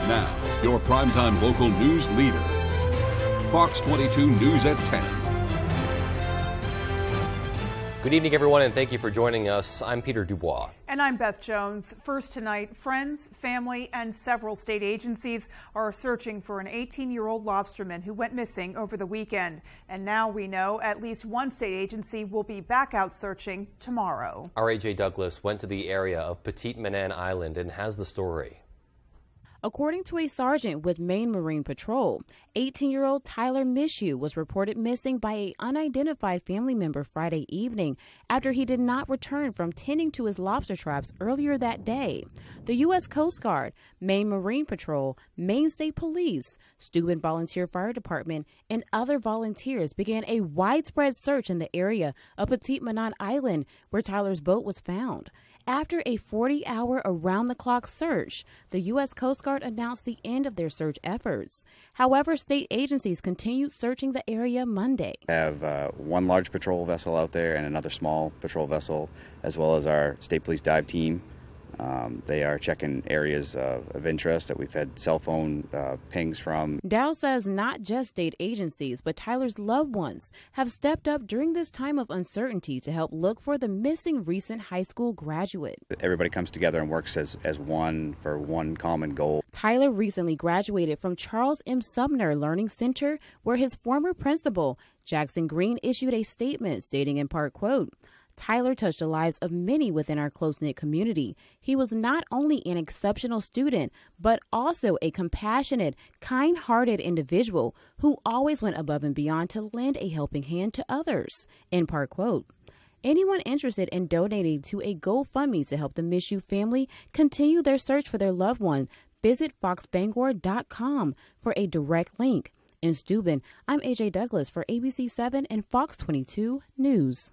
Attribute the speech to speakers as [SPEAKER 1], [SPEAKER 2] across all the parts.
[SPEAKER 1] Now, your primetime local news leader. Fox 22 News at 10.
[SPEAKER 2] Good evening, everyone, and thank you for joining us. I'm Peter Dubois.
[SPEAKER 3] And I'm Beth Jones. First tonight, friends, family, and several state agencies are searching for an 18-year-old lobsterman who went missing over the weekend. And now we know at least one state agency will be back out searching tomorrow. Our
[SPEAKER 2] AJ Douglas went to the area of Petite Manan Island and has the story.
[SPEAKER 4] According to a sergeant with Maine Marine Patrol, 18-year-old Tyler Mishu was reported missing by an unidentified family member Friday evening after he did not return from tending to his lobster traps earlier that day. The U.S. Coast Guard, Maine Marine Patrol, Maine State Police, Steuben Volunteer Fire Department, and other volunteers began a widespread search in the area of Petite Manan Island where Tyler's boat was found. After a 40-hour around-the-clock search, the U.S. Coast Guard announced the end of their search efforts. However, state agencies continued searching the area Monday.
[SPEAKER 5] We have one large patrol vessel out there and another small patrol vessel, as well as our state police dive team. They are checking areas of interest that we've had cell phone pings from.
[SPEAKER 4] Dow says not just state agencies, but Tyler's loved ones have stepped up during this time of uncertainty to help look for the missing recent high school graduate.
[SPEAKER 5] Everybody comes together and works as one for one common goal.
[SPEAKER 4] Tyler recently graduated from Charles M. Sumner Learning Center, where his former principal, Jackson Green, issued a statement stating in part, quote, Tyler touched the lives of many within our close-knit community. He was not only an exceptional student, but also a compassionate, kind-hearted individual who always went above and beyond to lend a helping hand to others. End part quote. Anyone interested in donating to a GoFundMe to help the Mishu family continue their search for their loved one, visit foxbangor.com for a direct link. In Steuben, I'm AJ Douglas for ABC 7 and Fox 22 News.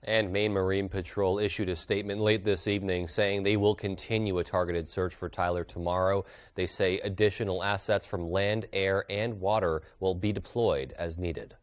[SPEAKER 2] And Maine Marine Patrol issued a statement late this evening saying they will continue a targeted search for Tyler tomorrow. They say additional assets from land, air, and water will be deployed as needed.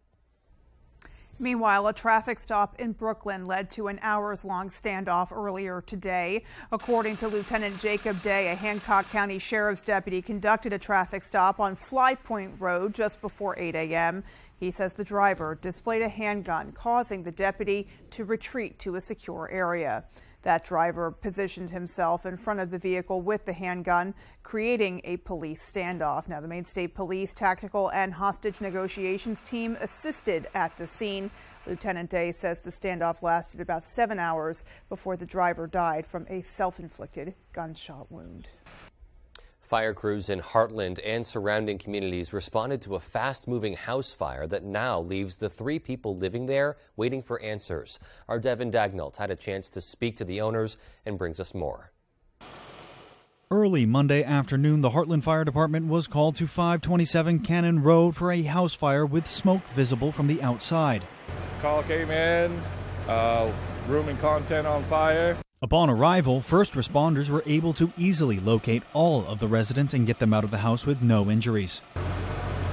[SPEAKER 3] Meanwhile, a traffic stop in Brooklyn led to an hours-long standoff earlier today. According to Lieutenant Jacob Day, a Hancock County Sheriff's deputy conducted a traffic stop on Fly Point Road just before 8 a.m. He says the driver displayed a handgun, causing the deputy to retreat to a secure area. That driver positioned himself in front of the vehicle with the handgun, creating a police standoff. Now, the Maine State Police Tactical and Hostage Negotiations Team assisted at the scene. Lieutenant Day says the standoff lasted about 7 hours before the driver died from a self-inflicted gunshot wound.
[SPEAKER 2] Fire crews in Heartland and surrounding communities responded to a fast-moving house fire that now leaves the 3 people living there waiting for answers. Our Devin Dagnalt had a chance to speak to the owners and brings us more.
[SPEAKER 6] Early Monday afternoon, the Heartland Fire Department was called to 527 Cannon Road for a house fire with smoke visible from the outside.
[SPEAKER 7] Call came in, room and content on fire.
[SPEAKER 6] Upon arrival, first responders were able to easily locate all of the residents and get them out of the house with no injuries.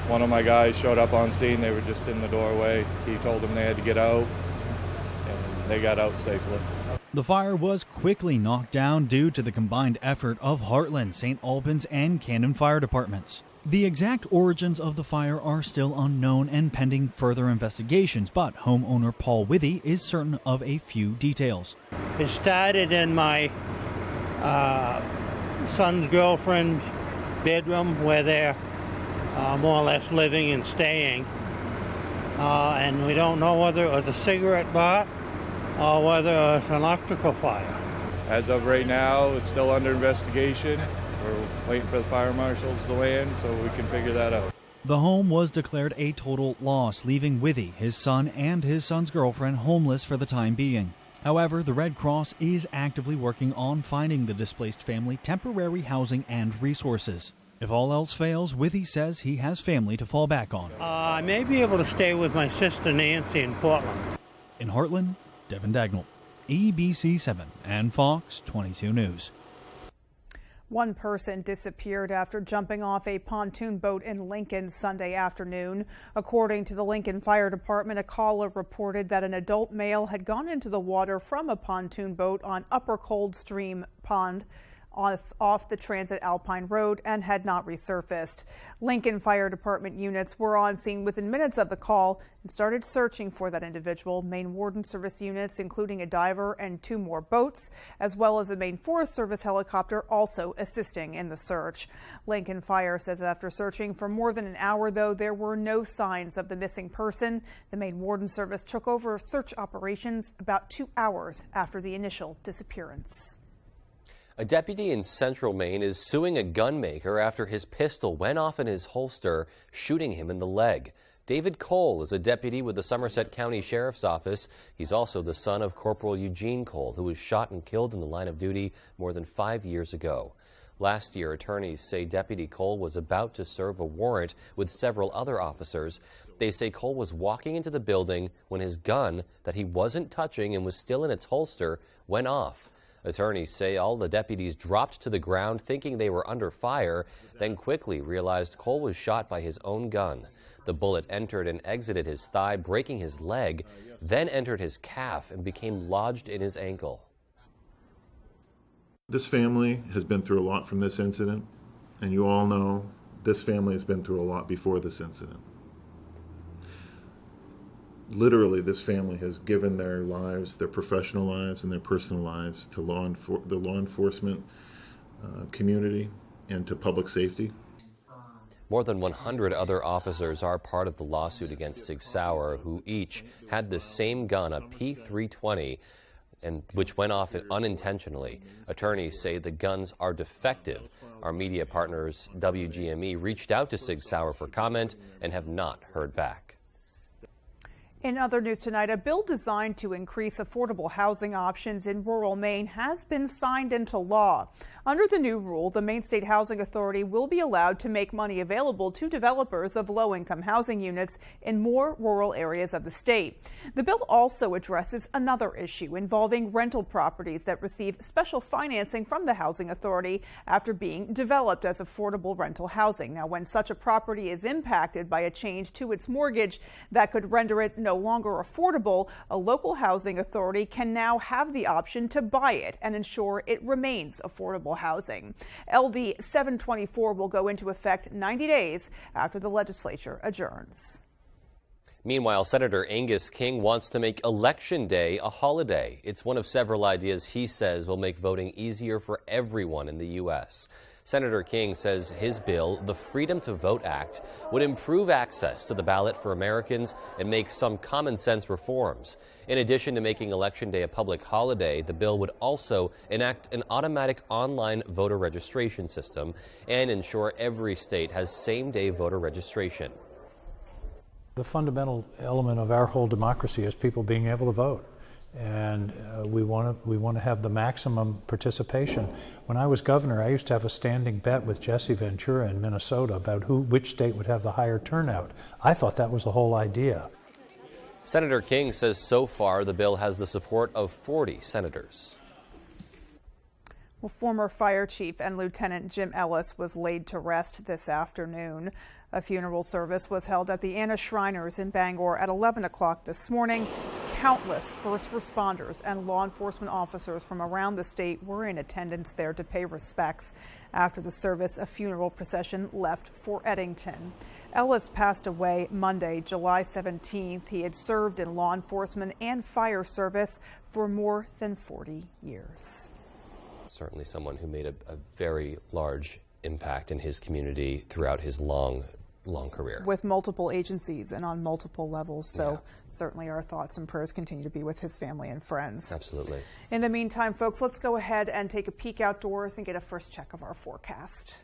[SPEAKER 7] One of my guys showed up on scene. They were just in the doorway. He told them they had to get out, and they got out safely.
[SPEAKER 6] The fire was quickly knocked down due to the combined effort of Heartland, St. Albans, and Cannon Fire Departments. The exact origins of the fire are still unknown and pending further investigations, but homeowner Paul Withy is certain of a few details.
[SPEAKER 8] It started in my son's girlfriend's bedroom where they're more or less living and staying. And we don't know whether it was a cigarette butt or whether it was an electrical fire.
[SPEAKER 7] As of right now, it's still under investigation. We're waiting for the fire marshals to land so we can figure that out.
[SPEAKER 6] The home was declared a total loss, leaving Withy, his son, and his son's girlfriend homeless for the time being. However, the Red Cross is actively working on finding the displaced family temporary housing and resources. If all else fails, Withy says he has family to fall back on.
[SPEAKER 8] I may be able to stay with my sister Nancy in Portland.
[SPEAKER 6] In Heartland, Devin Dagnall, ABC 7 and Fox 22 News.
[SPEAKER 3] One person disappeared after jumping off a pontoon boat in Lincoln Sunday afternoon. According to the Lincoln Fire Department, a caller reported that an adult male had gone into the water from a pontoon boat on Upper Coldstream Pond off the Transit Alpine Road and had not resurfaced. Lincoln Fire Department units were on scene within minutes of the call and started searching for that individual. Maine Warden Service units, including a diver and 2 more boats, as well as a Maine Forest Service helicopter, also assisting in the search. Lincoln Fire says after searching for more than an hour, though, there were no signs of the missing person. The Maine Warden Service took over search operations about 2 hours after the initial disappearance.
[SPEAKER 2] A deputy in central Maine is suing a gun maker after his pistol went off in his holster, shooting him in the leg. David Cole is a deputy with the Somerset County Sheriff's Office. He's also the son of Corporal Eugene Cole, who was shot and killed in the line of duty more than 5 years ago. Last year, attorneys say Deputy Cole was about to serve a warrant with several other officers. They say Cole was walking into the building when his gun, that he wasn't touching and was still in its holster, went off. Attorneys say all the deputies dropped to the ground thinking they were under fire, then quickly realized Cole was shot by his own gun. The bullet entered and exited his thigh, breaking his leg, then entered his calf and became lodged in his ankle.
[SPEAKER 9] This family has been through a lot from this incident, and you all know this family has been through a lot before this incident. Literally, this family has given their lives, their professional lives and their personal lives to the law enforcement community and to public safety.
[SPEAKER 2] More than 100 other officers are part of the lawsuit against Sig Sauer, who each had the same gun, a P320, which went off unintentionally. Attorneys say the guns are defective. Our media partners, WGME, reached out to Sig Sauer for comment and have not heard back.
[SPEAKER 3] In other news tonight, a bill designed to increase affordable housing options in rural Maine has been signed into law. Under the new rule, the Maine State Housing Authority will be allowed to make money available to developers of low-income housing units in more rural areas of the state. The bill also addresses another issue involving rental properties that receive special financing from the Housing Authority after being developed as affordable rental housing. Now, when such a property is impacted by a change to its mortgage that could render it no longer affordable, a local housing authority can now have the option to buy it and ensure it remains affordable housing. LD 724 will go into effect 90 days after the legislature adjourns.
[SPEAKER 2] Meanwhile, Senator Angus King wants to make Election Day a holiday. It's one of several ideas he says will make voting easier for everyone in the U.S. Senator King says his bill, the Freedom to Vote Act, would improve access to the ballot for Americans and make some common sense reforms. In addition to making Election Day a public holiday, the bill would also enact an automatic online voter registration system and ensure every state has same-day voter registration.
[SPEAKER 10] The fundamental element of our whole democracy is people being able to vote. And we want to have the maximum participation. When I was governor, I used to have a standing bet with Jesse Ventura in Minnesota about which state would have the higher turnout. I thought that was the whole idea.
[SPEAKER 2] Senator King says so far the bill has the support of 40 senators.
[SPEAKER 3] Well, former fire chief and Lieutenant Jim Ellis was laid to rest this afternoon. A funeral service was held at the Anna Shriners in Bangor at 11 o'clock this morning. Countless first responders and law enforcement officers from around the state were in attendance there to pay respects. After the service, a funeral procession left for Eddington. Ellis passed away Monday, July 17th. He had served in law enforcement and fire service for more than 40 years.
[SPEAKER 2] Certainly someone who made a very large impact in his community throughout his long career.
[SPEAKER 3] With multiple agencies and on multiple levels. So certainly our thoughts and prayers continue to be with his family and friends.
[SPEAKER 2] Absolutely.
[SPEAKER 3] In the meantime, folks, let's go ahead and take a peek outdoors and get a first check of our forecast.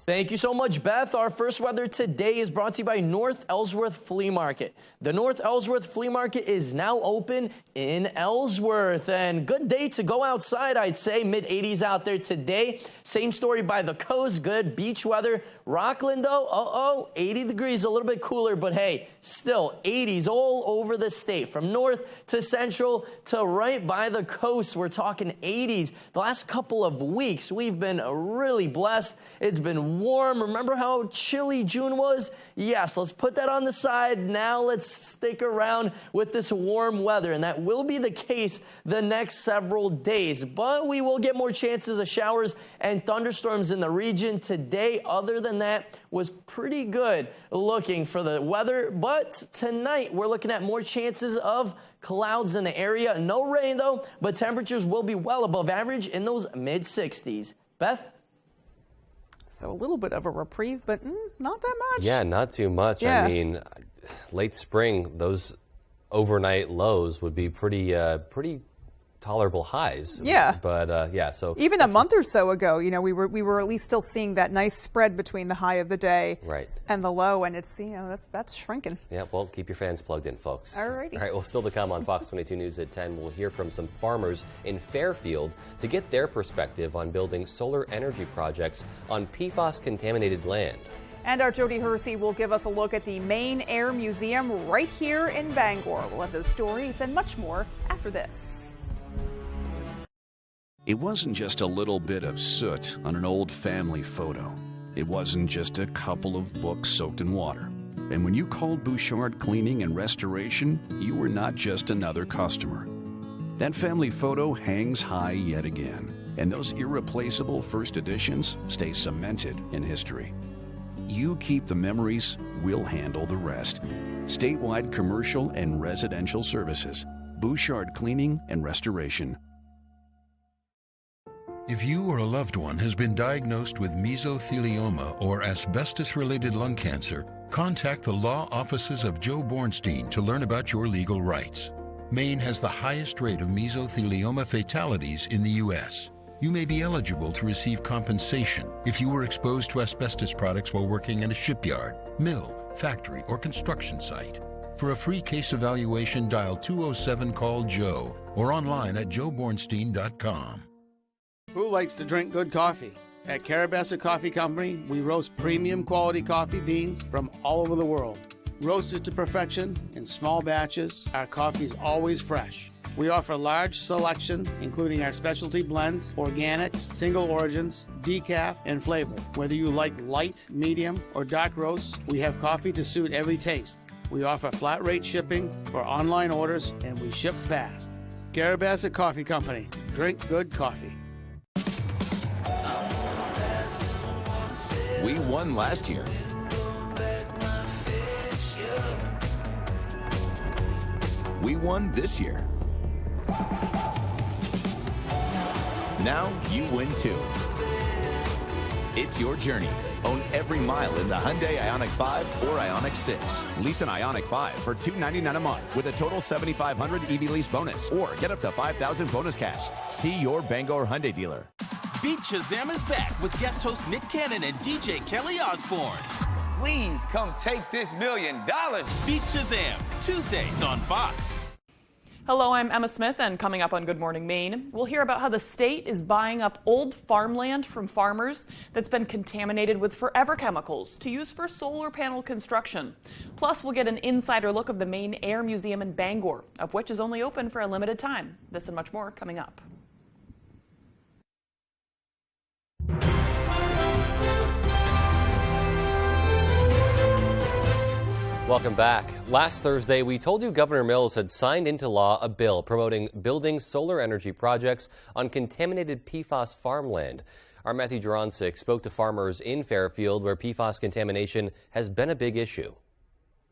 [SPEAKER 11] Thank you so much, Beth. Our first weather today is brought to you by North Ellsworth Flea Market. The North Ellsworth Flea Market is now open in Ellsworth. And good day to go outside, I'd say. Mid-80s out there today. Same story by the coast. Good beach weather. Rockland, though, 80 degrees, a little bit cooler. But hey, still 80s all over the state. From north to central to right by the coast, we're talking 80s. The last couple of weeks, we've been really blessed. It's been warm. Remember how chilly June was? Yes, let's put that on the side. Now let's stick around with this warm weather, and that will be the case the next several days. But we will get more chances of showers and thunderstorms in the region today. Other than that, was pretty good looking for the weather. But tonight, we're looking at more chances of clouds in the area. No rain, though, but temperatures will be well above average in those mid-60s. Beth?
[SPEAKER 3] So a little bit of a reprieve, but not that much.
[SPEAKER 2] Yeah, not too much.
[SPEAKER 3] Yeah.
[SPEAKER 2] I mean, late spring, those overnight lows would be pretty tolerable highs.
[SPEAKER 3] Yeah.
[SPEAKER 2] But yeah, so
[SPEAKER 3] even a month or so ago, you know, we were at least still seeing that nice spread between the high of the day and the low, and it's, you know, that's shrinking.
[SPEAKER 2] Yeah, well, keep your fans plugged in, folks.
[SPEAKER 3] Alrighty.
[SPEAKER 2] All right, well, still to come on Fox 22 News at 10, we'll hear from some farmers in Fairfield to get their perspective on building solar energy projects on PFAS-contaminated land.
[SPEAKER 3] And our Jody Hersey will give us a look at the Maine Air Museum right here in Bangor. We'll have those stories and much more after this.
[SPEAKER 12] It wasn't just a little bit of soot on an old family photo. It wasn't just a couple of books soaked in water. And when you called Bouchard Cleaning and Restoration, you were not just another customer. That family photo hangs high yet again, and those irreplaceable first editions stay cemented in history. You keep the memories, we'll handle the rest. Statewide commercial and residential services. Bouchard Cleaning and Restoration.
[SPEAKER 13] If you or a loved one has been diagnosed with mesothelioma or asbestos-related lung cancer, contact the law offices of Joe Bornstein to learn about your legal rights. Maine has the highest rate of mesothelioma fatalities in the U.S. You may be eligible to receive compensation if you were exposed to asbestos products while working in a shipyard, mill, factory, or construction site. For a free case evaluation, dial 207-CALL-JOE or online at joebornstein.com.
[SPEAKER 14] Who likes to drink good coffee? At Carabassa Coffee Company, we roast premium quality coffee beans from all over the world. Roasted to perfection in small batches, our coffee is always fresh. We offer a large selection, including our specialty blends, organics, single origins, decaf, and flavor. Whether you like light, medium, or dark roasts, we have coffee to suit every taste. We offer flat rate shipping for online orders, and we ship fast. Carabassa Coffee Company. Drink good coffee.
[SPEAKER 15] We won last year. We won this year. Now you win too. It's your journey. Own every mile in the Hyundai Ioniq 5 or Ioniq 6. Lease an Ioniq 5 for $299 a month with a total $7,500 EV lease bonus, or get up to $5,000 bonus cash. See your Bangor Hyundai dealer.
[SPEAKER 16] Beat Shazam is back with guest host Nick Cannon and DJ Kelly Osbourne.
[SPEAKER 17] Please come take this $1 million.
[SPEAKER 16] Beat Shazam, Tuesdays on Fox.
[SPEAKER 18] Hello, I'm Emma Smith, and coming up on Good Morning Maine, we'll hear about how the state is buying up old farmland from farmers that's been contaminated with forever chemicals to use for solar panel construction. Plus, we'll get an insider look of the Maine Air Museum in Bangor, of which is only open for a limited time. This and much more coming up.
[SPEAKER 2] Welcome back. Last Thursday, we told you Governor Mills had signed into law a bill promoting building solar energy projects on contaminated PFAS farmland. Our Matthew Juronsik spoke to farmers in Fairfield, where PFAS contamination has been a big issue.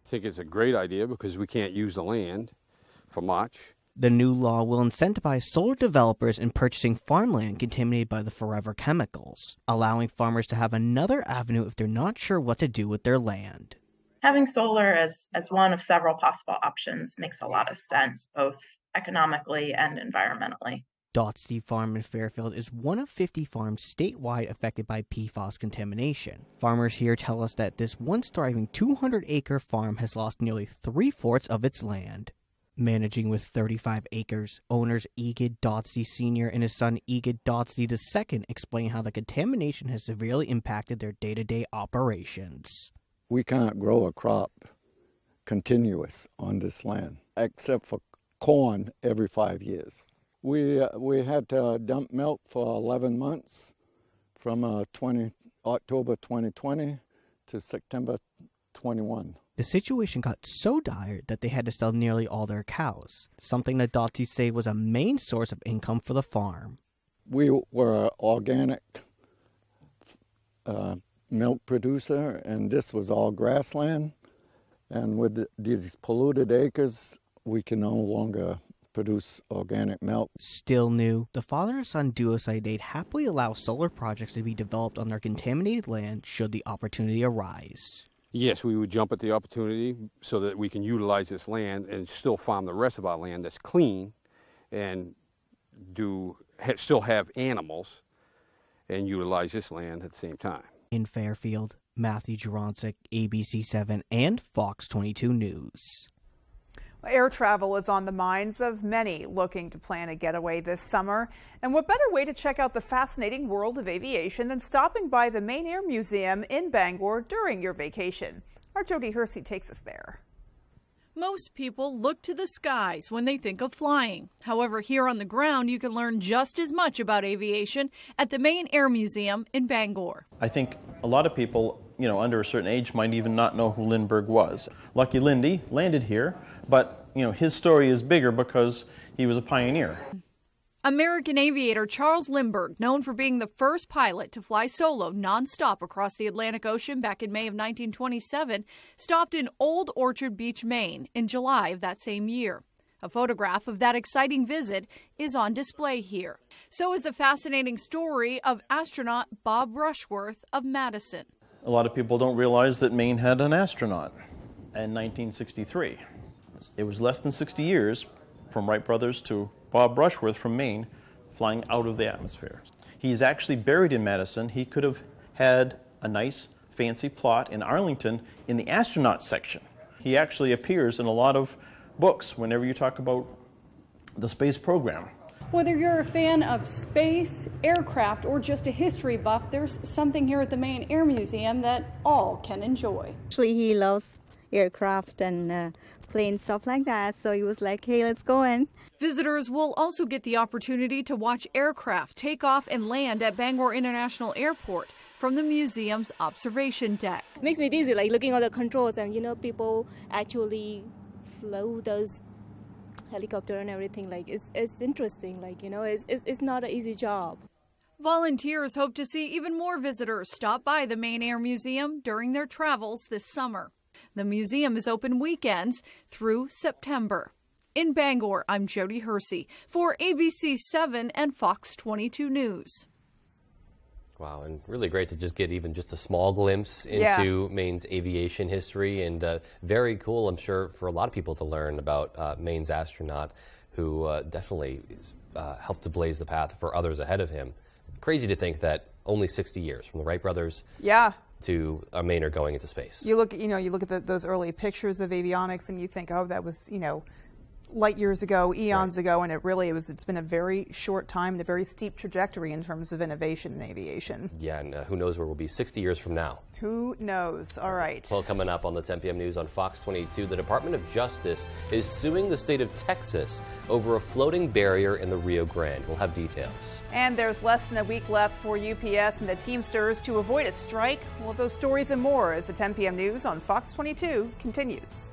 [SPEAKER 19] I think it's a great idea because we can't use the land for much.
[SPEAKER 20] The new law will incentivize solar developers in purchasing farmland contaminated by the forever chemicals, allowing farmers to have another avenue if they're not sure what to do with their land.
[SPEAKER 21] Having solar as one of several possible options makes a lot of sense, both economically and environmentally.
[SPEAKER 20] Dotsey Farm in Fairfield is one of 50 farms statewide affected by PFAS contamination. Farmers here tell us that this once thriving 200-acre farm has lost nearly 3/4 of its land. Managing with 35 acres, owners Egid Dotsey Sr. and his son Egid Dotsey II explain how the contamination has severely impacted their day-to-day operations.
[SPEAKER 22] We can't grow a crop continuous on this land, except for corn every 5 years. We had to dump milk for 11 months from a 20 October 2020 to September 21.
[SPEAKER 20] The situation got so dire that they had to sell nearly all their cows, something that Dottie say was a main source of income for the farm.
[SPEAKER 22] We were an organic milk producer, and this was all grassland. And with these polluted acres, we can no longer produce organic milk.
[SPEAKER 20] Still new, the father and son duo say they'd happily allow solar projects to be developed on their contaminated land should the opportunity arise.
[SPEAKER 19] Yes, we would jump at the opportunity so that we can utilize this land and still farm the rest of our land that's clean and still have animals and utilize this land at the same time.
[SPEAKER 20] In Fairfield, Matthew Juronsik, ABC7 and Fox 22 News.
[SPEAKER 3] Air travel is on the minds of many looking to plan a getaway this summer. And what better way to check out the fascinating world of aviation than stopping by the Maine Air Museum in Bangor during your vacation? Our Jody Hersey takes us there.
[SPEAKER 1] Most people look to the skies when they think of flying. However, here on the ground, you can learn just as much about aviation at the Maine Air Museum in Bangor.
[SPEAKER 5] I think a lot of people, under a certain age might even not know who Lindbergh was. Lucky Lindy landed here, but, his story is bigger because he was a pioneer.
[SPEAKER 1] American aviator Charles Lindbergh, known for being the first pilot to fly solo nonstop across the Atlantic Ocean back in May of 1927, stopped in Old Orchard Beach, Maine in July of that same year. A photograph of that exciting visit is on display here. So is the fascinating story of astronaut Bob Rushworth of Madison.
[SPEAKER 5] A lot of people don't realize that Maine had an astronaut in 1963. It was less than 60 years from Wright brothers to Bob Rushworth from Maine flying out of the atmosphere. He's actually buried in Madison. He could have had a nice fancy plot in Arlington in the astronaut section. He actually appears in a lot of books whenever you talk about the space program.
[SPEAKER 1] Whether you're a fan of space, aircraft, or just a history buff, there's something here at the Maine Air Museum that all can enjoy.
[SPEAKER 23] Actually, he loves aircraft and planes, stuff like that, so he was like, hey, let's go in.
[SPEAKER 1] Visitors will also get the opportunity to watch aircraft take off and land at Bangor International Airport from the museum's observation deck.
[SPEAKER 24] It makes me dizzy, like looking at the controls and, people actually flew those helicopter and everything. Like, it's interesting, it's not an easy job.
[SPEAKER 1] Volunteers hope to see even more visitors stop by the Maine Air Museum during their travels this summer. The museum is open weekends through September. In Bangor, I'm Jody Hersey for ABC7 and Fox 22 News.
[SPEAKER 2] Wow, and really great to just get even just a small glimpse into Maine's aviation history, and very cool, I'm sure, for a lot of people to learn about Maine's astronaut who definitely helped to blaze the path for others ahead of him. Crazy to think that only 60 years from the Wright brothers to Maine are going into space.
[SPEAKER 3] You look at those early pictures of avionics and you think, oh, that was, light years ago, eons ago, and it's been a very short time and a very steep trajectory in terms of innovation in aviation.
[SPEAKER 2] Yeah, and who knows where we'll be 60 years from now.
[SPEAKER 3] Who knows? All right.
[SPEAKER 2] Well, coming up on the 10 p.m. news on Fox 22, the Department of Justice is suing the state of Texas over a floating barrier in the Rio Grande. We'll have details.
[SPEAKER 3] And there's less than a week left for UPS and the Teamsters to avoid a strike. Well, those stories and more as the 10 p.m. news on Fox 22 continues.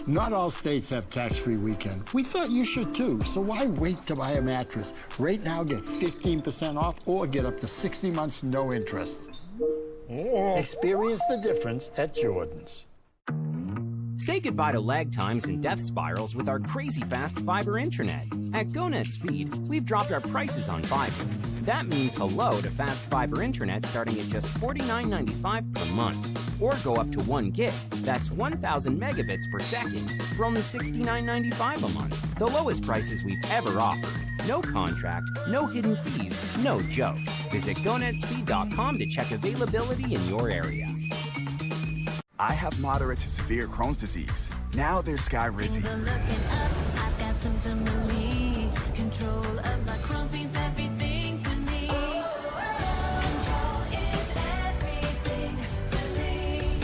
[SPEAKER 25] Not all states have tax-free weekend. We thought you should too, so why wait to buy a mattress? Right now, get 15% off or get up to 60 months no interest. Experience the difference at Jordan's.
[SPEAKER 26] Say goodbye to lag times and death spirals with our crazy fast fiber internet. At GoNet Speed, we've dropped our prices on fiber. That means hello to fast fiber internet starting at just $49.95 per month. Or go up to 1 gig, that's 1,000 megabits per second, for only $69.95 a month. The lowest prices we've ever offered. No contract, no hidden fees, no joke. Visit GoNetspeed.com to check availability in your area.
[SPEAKER 27] I have moderate to severe Crohn's disease. Now there's Skyrizi.
[SPEAKER 28] Things are looking up. I've got symptom relief. Control of my Crohn's means everything to me. Control is everything to me.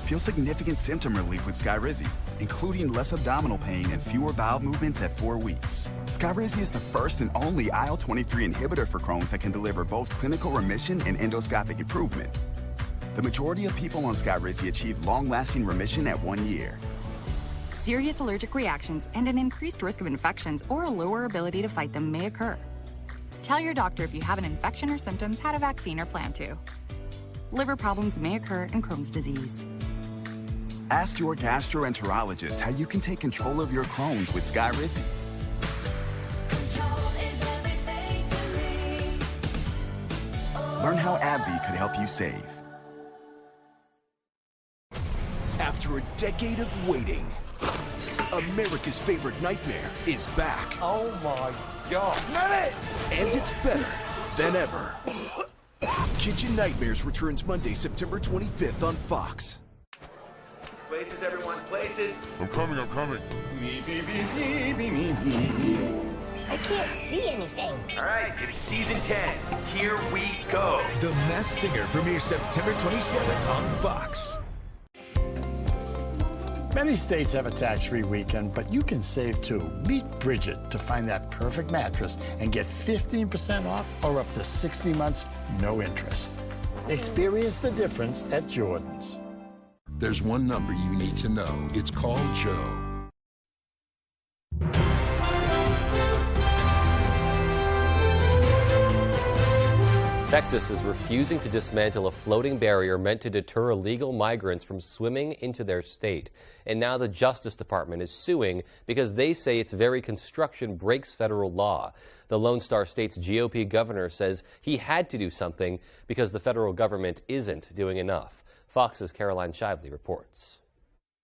[SPEAKER 27] Feel significant symptom relief with Skyrizi, including less abdominal pain and fewer bowel movements at 4 weeks. Skyrizi is the first and only IL-23 inhibitor for Crohn's that can deliver both clinical remission and endoscopic improvement. The majority of people on Skyrizi achieve long-lasting remission at 1 year.
[SPEAKER 4] Serious allergic reactions and an increased risk of infections or a lower ability to fight them may occur. Tell your doctor if you have an infection or symptoms, had a vaccine, or plan to. Liver problems may occur in Crohn's disease.
[SPEAKER 27] Ask your gastroenterologist how you can take control of your Crohn's with Skyrizi. Learn how AbbVie could help you save.
[SPEAKER 6] After a decade of waiting, America's favorite nightmare is back.
[SPEAKER 7] Oh my God.
[SPEAKER 6] Smell it! And it's better than ever. Kitchen Nightmares returns Monday, September 25th on Fox.
[SPEAKER 7] Places, everyone, places.
[SPEAKER 6] I'm coming.
[SPEAKER 7] Me.
[SPEAKER 8] I can't see anything.
[SPEAKER 7] All right, it's season 10. Here we go.
[SPEAKER 6] The Masked Singer premieres September 27th on Fox.
[SPEAKER 25] Many states have a tax-free weekend, but you can save too. Meet Bridget to find that perfect mattress and get 15% off or up to 60 months, no interest. Experience the difference at Jordan's.
[SPEAKER 13] There's one number you need to know. It's called Joe.
[SPEAKER 2] Texas is refusing to dismantle a floating barrier meant to deter illegal migrants from swimming into their state. And now the Justice Department is suing because they say its very construction breaks federal law. The Lone Star State's GOP governor says he had to do something because the federal government isn't doing enough. Fox's Caroline Shively reports.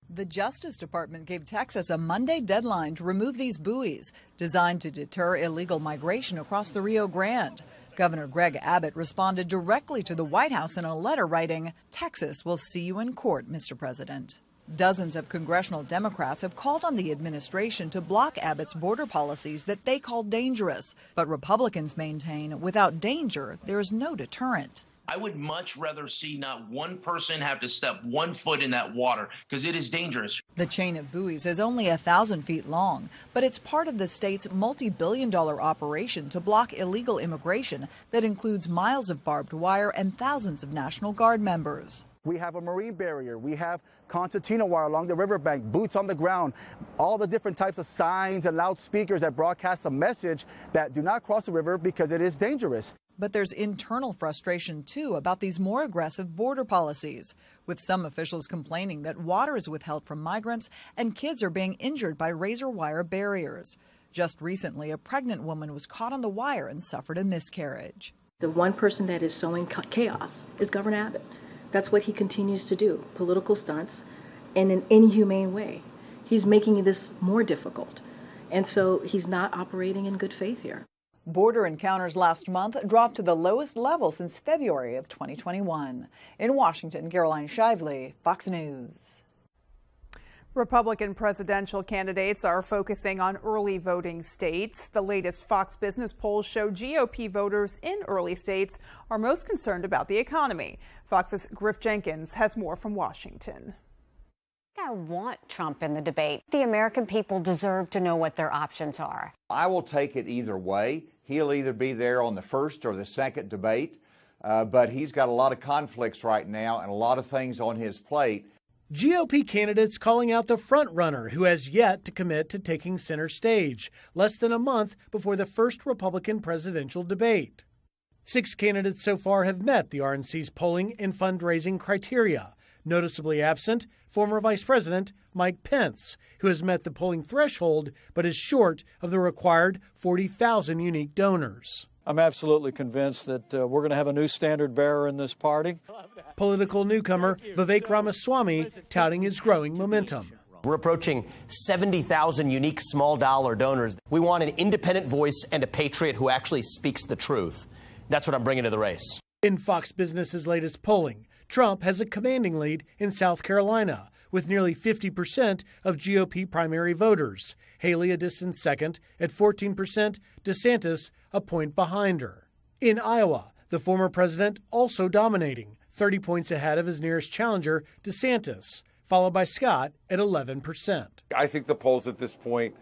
[SPEAKER 9] The Justice Department gave Texas a Monday deadline to remove these buoys designed to deter illegal migration across the Rio Grande. Governor Greg Abbott responded directly to the White House in a letter writing, "Texas will see you in court, Mr. President." Dozens of congressional Democrats have called on the administration to block Abbott's border policies that they call dangerous. But Republicans maintain without danger, there is no deterrent.
[SPEAKER 10] I would much rather see not one person have to step 1 foot in that water because it is dangerous.
[SPEAKER 9] The chain of buoys is only 1,000 feet long, but it's part of the state's multi-billion-dollar operation to block illegal immigration that includes miles of barbed wire and thousands of National Guard members.
[SPEAKER 11] We have a marine barrier. We have concertina wire along the riverbank, boots on the ground, all the different types of signs and loudspeakers that broadcast a message that do not cross the river because it is dangerous.
[SPEAKER 9] But there's internal frustration, too, about these more aggressive border policies, with some officials complaining that water is withheld from migrants and kids are being injured by razor wire barriers. Just recently, a pregnant woman was caught on the wire and suffered a miscarriage.
[SPEAKER 12] The one person that is sowing chaos is Governor Abbott. That's what he continues to do, political stunts in an inhumane way. He's making this more difficult, and so he's not operating in good faith here.
[SPEAKER 9] Border encounters last month dropped to the lowest level since February of 2021. In Washington, Caroline Shively, Fox News.
[SPEAKER 3] Republican presidential candidates are focusing on early voting states. The latest Fox Business polls show GOP voters in early states are most concerned about the economy. Fox's Griff Jenkins has more from Washington.
[SPEAKER 29] I want Trump in the debate. The American people deserve to know what their options are.
[SPEAKER 30] I will take it either way. He'll either be there on the first or the second debate, but he's got a lot of conflicts right now and a lot of things on his plate.
[SPEAKER 31] GOP candidates calling out the frontrunner who has yet to commit to taking center stage, less than a month before the first Republican presidential debate. 6 candidates so far have met the RNC's polling and fundraising criteria. Noticeably absent, former Vice President Mike Pence, who has met the polling threshold but is short of the required 40,000 unique donors.
[SPEAKER 32] I'm absolutely convinced that we're going to have a new standard bearer in this party.
[SPEAKER 31] Political newcomer Vivek Ramaswamy touting his growing momentum.
[SPEAKER 33] We're approaching 70,000 unique small dollar donors. We want an independent voice and a patriot who actually speaks the truth. That's what I'm bringing to the race.
[SPEAKER 31] In Fox Business's latest polling, Trump has a commanding lead in South Carolina, with nearly 50% of GOP primary voters. Haley a distant second at 14%, DeSantis a point behind her. In Iowa, The former president also dominating, 30 points ahead of his nearest challenger, DeSantis, followed by Scott at 11%.
[SPEAKER 1] I think the polls at this point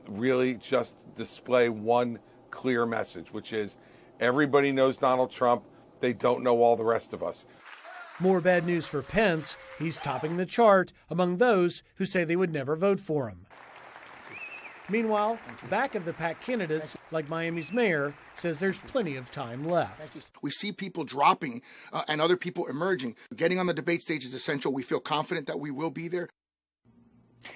[SPEAKER 1] really just display one clear message, which is everybody knows Donald Trump. They don't know all the rest of us.
[SPEAKER 31] More bad news for Pence. He's topping the chart among those who say they would never vote for him. Meanwhile, back of the pack candidates, like Miami's mayor, says there's plenty of time left.
[SPEAKER 5] We see people dropping and other people emerging. Getting on the debate stage is essential. We feel confident that we will be there.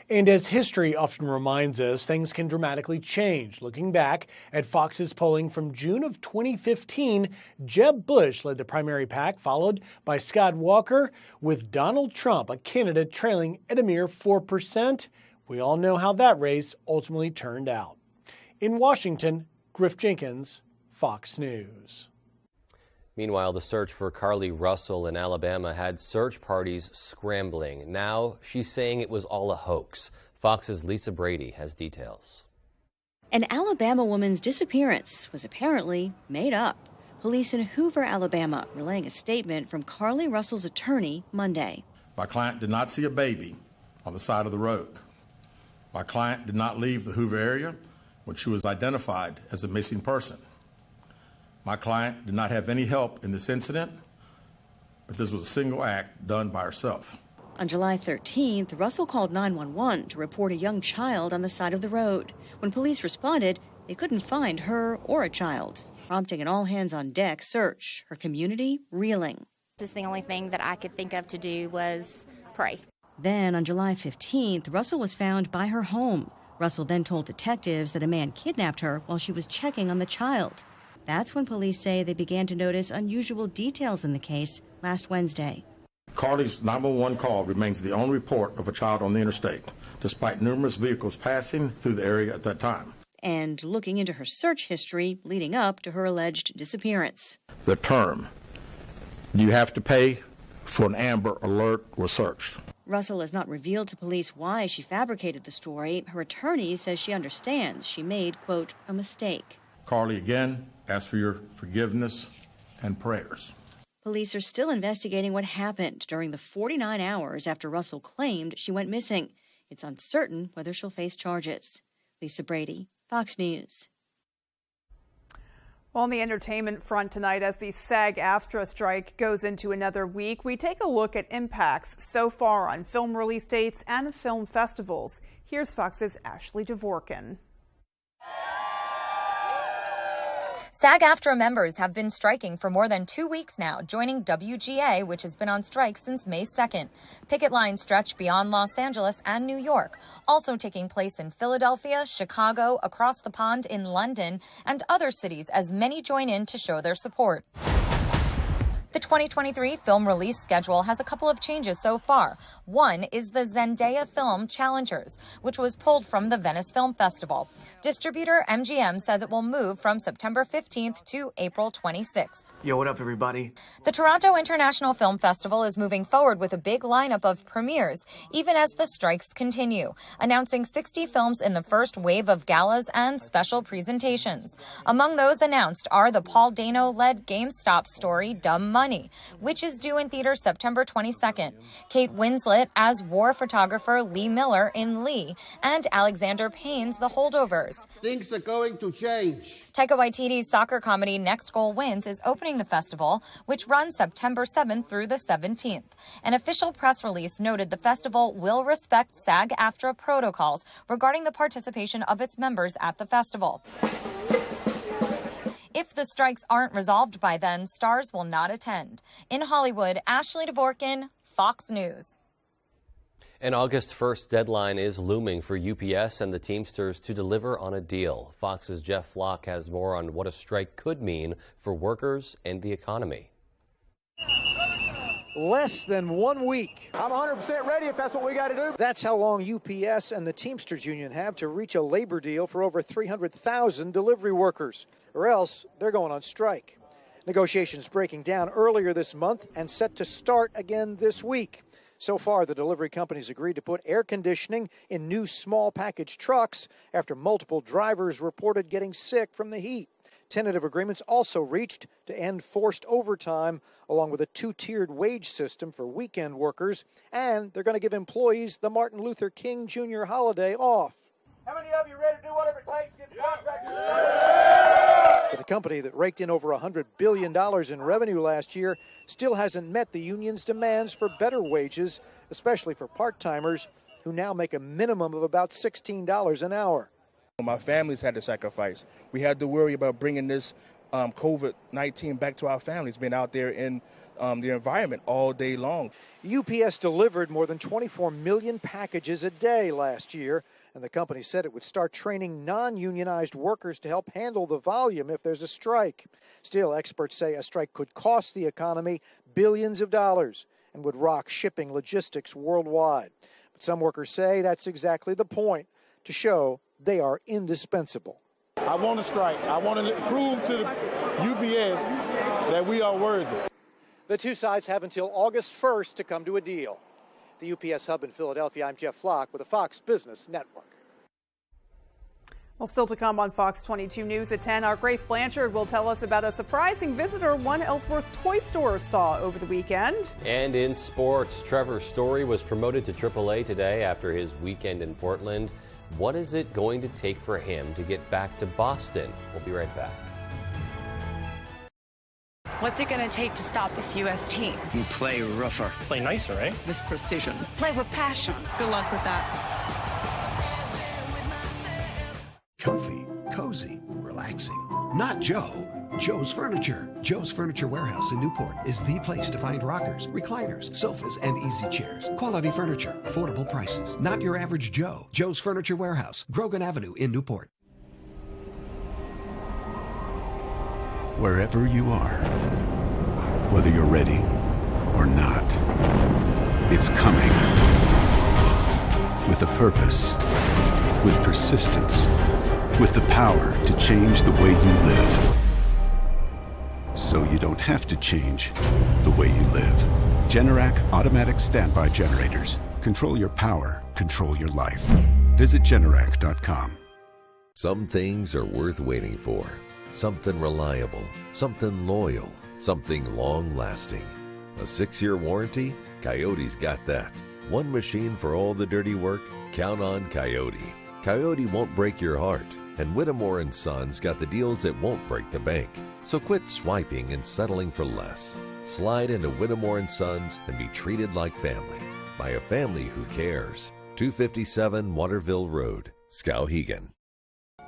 [SPEAKER 31] And as history often reminds us, things can dramatically change. Looking back at Fox's polling from June of 2015, Jeb Bush led the primary pack, followed by Scott Walker, with Donald Trump, a candidate, trailing at a mere 4%. We all know how that race ultimately turned out. In Washington, Griff Jenkins, Fox News.
[SPEAKER 2] Meanwhile, the search for Carly Russell in Alabama had search parties scrambling. Now she's saying it was all a hoax. Fox's Lisa Brady has details.
[SPEAKER 14] An Alabama woman's disappearance was apparently made up. Police in Hoover, Alabama, relaying a statement from Carly Russell's attorney Monday.
[SPEAKER 15] My client did not see a baby on the side of the road. My client did not leave the Hoover area when she was identified as a missing person. My client did not have any help in this incident, but this was a single act done by herself.
[SPEAKER 14] On July 13th, Russell called 911 to report a young child on the side of the road. When police responded, they couldn't find her or a child, prompting an all-hands-on-deck search, her community reeling.
[SPEAKER 16] This is the only thing that I could think of to do was pray.
[SPEAKER 14] Then, on July 15th, Russell was found by her home. Russell then told detectives that a man kidnapped her while she was checking on the child. That's when police say they began to notice unusual details in the case last Wednesday.
[SPEAKER 15] Carly's 911 call remains the only report of a child on the interstate, despite numerous vehicles passing through the area at that time.
[SPEAKER 14] And looking into her search history leading up to her alleged disappearance.
[SPEAKER 15] The term, "Do you have to pay for an Amber Alert," was searched.
[SPEAKER 14] Russell has not revealed to police why she fabricated the story. Her attorney says she understands she made, quote, a mistake.
[SPEAKER 15] Carly again asks for your forgiveness and prayers.
[SPEAKER 14] Police are still investigating what happened during the 49 hours after Russell claimed she went missing. It's uncertain whether she'll face charges. Lisa Brady, Fox News.
[SPEAKER 3] Well, on the entertainment front tonight, as the SAG-AFTRA strike goes into another week, we take a look at impacts so far on film release dates and film festivals. Here's Fox's Ashley Dvorkin.
[SPEAKER 17] SAG-AFTRA members have been striking for more than 2 weeks now, joining WGA, which has been on strike since May 2nd. Picket lines stretch beyond Los Angeles and New York, also taking place in Philadelphia, Chicago, across the pond in London, and other cities as many join in to show their support. The 2023 film release schedule has a couple of changes so far. One is the Zendaya Film Challengers, which was pulled from the Venice Film Festival. Distributor MGM says it will move from September 15th to April 26th.
[SPEAKER 18] Yo, what up, everybody?
[SPEAKER 17] The Toronto International Film Festival is moving forward with a big lineup of premieres, even as the strikes continue, announcing 60 films in the first wave of galas and special presentations. Among those announced are the Paul Dano-led GameStop story, Dumb Money, which is due in theaters September 22nd. Kate Winslet as war photographer Lee Miller in Lee, and Alexander Payne's The Holdovers.
[SPEAKER 19] Things are going to change.
[SPEAKER 17] Taika Waititi's soccer comedy Next Goal Wins is opening the festival, which runs September 7th through the 17th. An official press release noted the festival will respect SAG-AFTRA protocols regarding the participation of its members at the festival. If the strikes aren't resolved by then, stars will not attend. In Hollywood, Ashley Dvorkin, Fox News.
[SPEAKER 2] An August 1st deadline is looming for UPS and the Teamsters to deliver on a deal. Fox's Jeff Flock has more on what a strike could mean for workers and the economy.
[SPEAKER 31] Less than 1 week.
[SPEAKER 20] I'm 100% ready if that's what we got to do.
[SPEAKER 31] That's how long UPS and the Teamsters Union have to reach a labor deal for over 300,000 delivery workers, or else they're going on strike. Negotiations breaking down earlier this month and set to start again this week. So far, the delivery companies agreed to put air conditioning in new small package trucks after multiple drivers reported getting sick from the heat.
[SPEAKER 32] Tentative agreements also reached to end forced overtime, along with a two-tiered wage system for weekend workers, and they're going to give employees the Martin Luther King Jr. holiday off.
[SPEAKER 20] How many of you ready to do whatever it takes to get the contract?
[SPEAKER 32] But the company that raked in over $100 billion in revenue last year still hasn't met the union's demands for better wages, especially for part-timers who now make a minimum of about $16 an hour.
[SPEAKER 4] My family's had to sacrifice. We had to worry about bringing this COVID-19 back to our families, being out there in the environment all day long.
[SPEAKER 32] UPS delivered more than 24 million packages a day last year, and the company said it would start training non-unionized workers to help handle the volume if there's a strike. Still, experts say a strike could cost the economy billions of dollars and would rock shipping logistics worldwide. But some workers say that's exactly the point, to show they are indispensable.
[SPEAKER 20] I want to strike. I want to prove to the UPS that we are worthy.
[SPEAKER 32] The two sides have until August 1st to come to a deal. At the UPS hub in Philadelphia, I'm Jeff Flock with the Fox Business Network.
[SPEAKER 3] Well, still to come on Fox 22 News at 10, our Grace Blanchard will tell us about a surprising visitor one Ellsworth toy store saw over the weekend.
[SPEAKER 2] And in sports, Trevor Story was promoted to AAA today after his weekend in Portland. What is it going to take for him to get back to Boston? We'll be right back.
[SPEAKER 6] What's it going to take to stop this U.S. team?
[SPEAKER 7] You play rougher. Play nicer, eh?
[SPEAKER 6] With precision. Play with passion. Good luck with that.
[SPEAKER 8] Comfy, cozy, relaxing. Not Joe. Joe's Furniture. Joe's Furniture Warehouse in Newport is the place to find rockers, recliners, sofas, and easy chairs. Quality furniture, affordable prices. Not your average Joe. Joe's Furniture Warehouse, Grogan Avenue in Newport.
[SPEAKER 18] Wherever you are, whether you're ready or not, it's coming. With a purpose, with persistence, with the power to change the way you live. So you don't have to change the way you live. Generac automatic standby generators. Control your power, control your life. Visit Generac.com.
[SPEAKER 21] Some things are worth waiting for. Something reliable, something loyal, something long-lasting. A 6-year warranty? Coyote's got that. One machine for all the dirty work? Count on Coyote. Coyote won't break your heart, and Whittemore & Sons got the deals that won't break the bank. So quit swiping and settling for less. Slide into Whittemore & Sons and be treated like family by a family who cares. 257 Waterville Road, Skowhegan.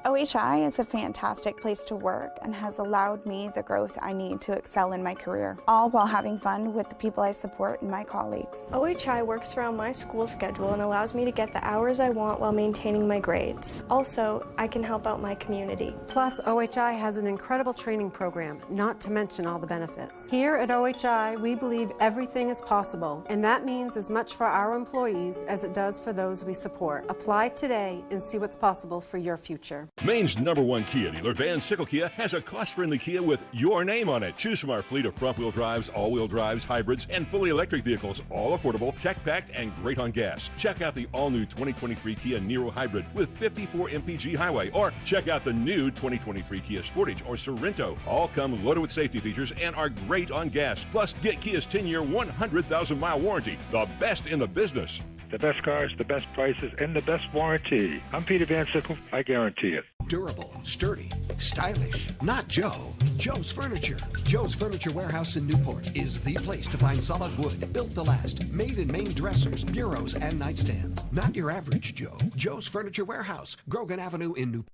[SPEAKER 22] OHI is a fantastic place to work and has allowed me the growth I need to excel in my career, all while having fun with the people I support and my colleagues.
[SPEAKER 23] OHI works around my school schedule and allows me to get the hours I want while maintaining my grades. Also, I can help out my community.
[SPEAKER 24] Plus, OHI has an incredible training program, not to mention all the benefits. Here at OHI, we believe everything is possible, and that means as much for our employees as it does for those we support. Apply today and see what's possible for your future.
[SPEAKER 25] Maine's #1 Kia dealer, Van Sickle Kia, has a cost-friendly Kia with your name on it. Choose from our fleet of front-wheel drives, all-wheel drives, hybrids, and fully electric vehicles, all affordable, tech-packed, and great on gas. Check out the all-new 2023 Kia Niro Hybrid with 54 mpg highway, or check out the new 2023 Kia Sportage or Sorrento. All come loaded with safety features and are great on gas. Plus, get Kia's 10-year, 100,000-mile warranty, the best in the business.
[SPEAKER 26] The best cars, the best prices, and the best warranty. I'm Peter Van Sickle. I guarantee it.
[SPEAKER 8] Durable, sturdy, stylish. Not Joe. Joe's Furniture. Joe's Furniture Warehouse in Newport is the place to find solid wood, built to last, made in Maine dressers, bureaus, and nightstands. Not your average Joe. Joe's Furniture Warehouse, Grogan Avenue in Newport.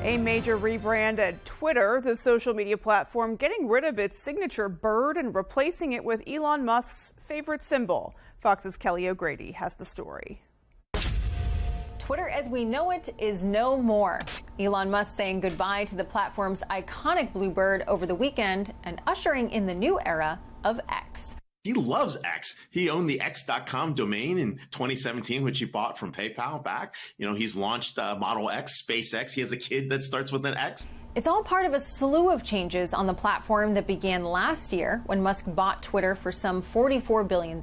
[SPEAKER 3] A major rebrand at Twitter, the social media platform, getting rid of its signature bird and replacing it with Elon Musk's favorite symbol. Fox's Kelly O'Grady has the story.
[SPEAKER 27] Twitter as we know it is no more. Elon Musk saying goodbye to the platform's iconic blue bird over the weekend and ushering in the new era of X.
[SPEAKER 1] He loves X. He owned the X.com domain in 2017, which he bought from PayPal back. He's launched Model X, SpaceX. He has a kid that starts with an X.
[SPEAKER 27] It's all part of a slew of changes on the platform that began last year when Musk bought Twitter for some $44 billion.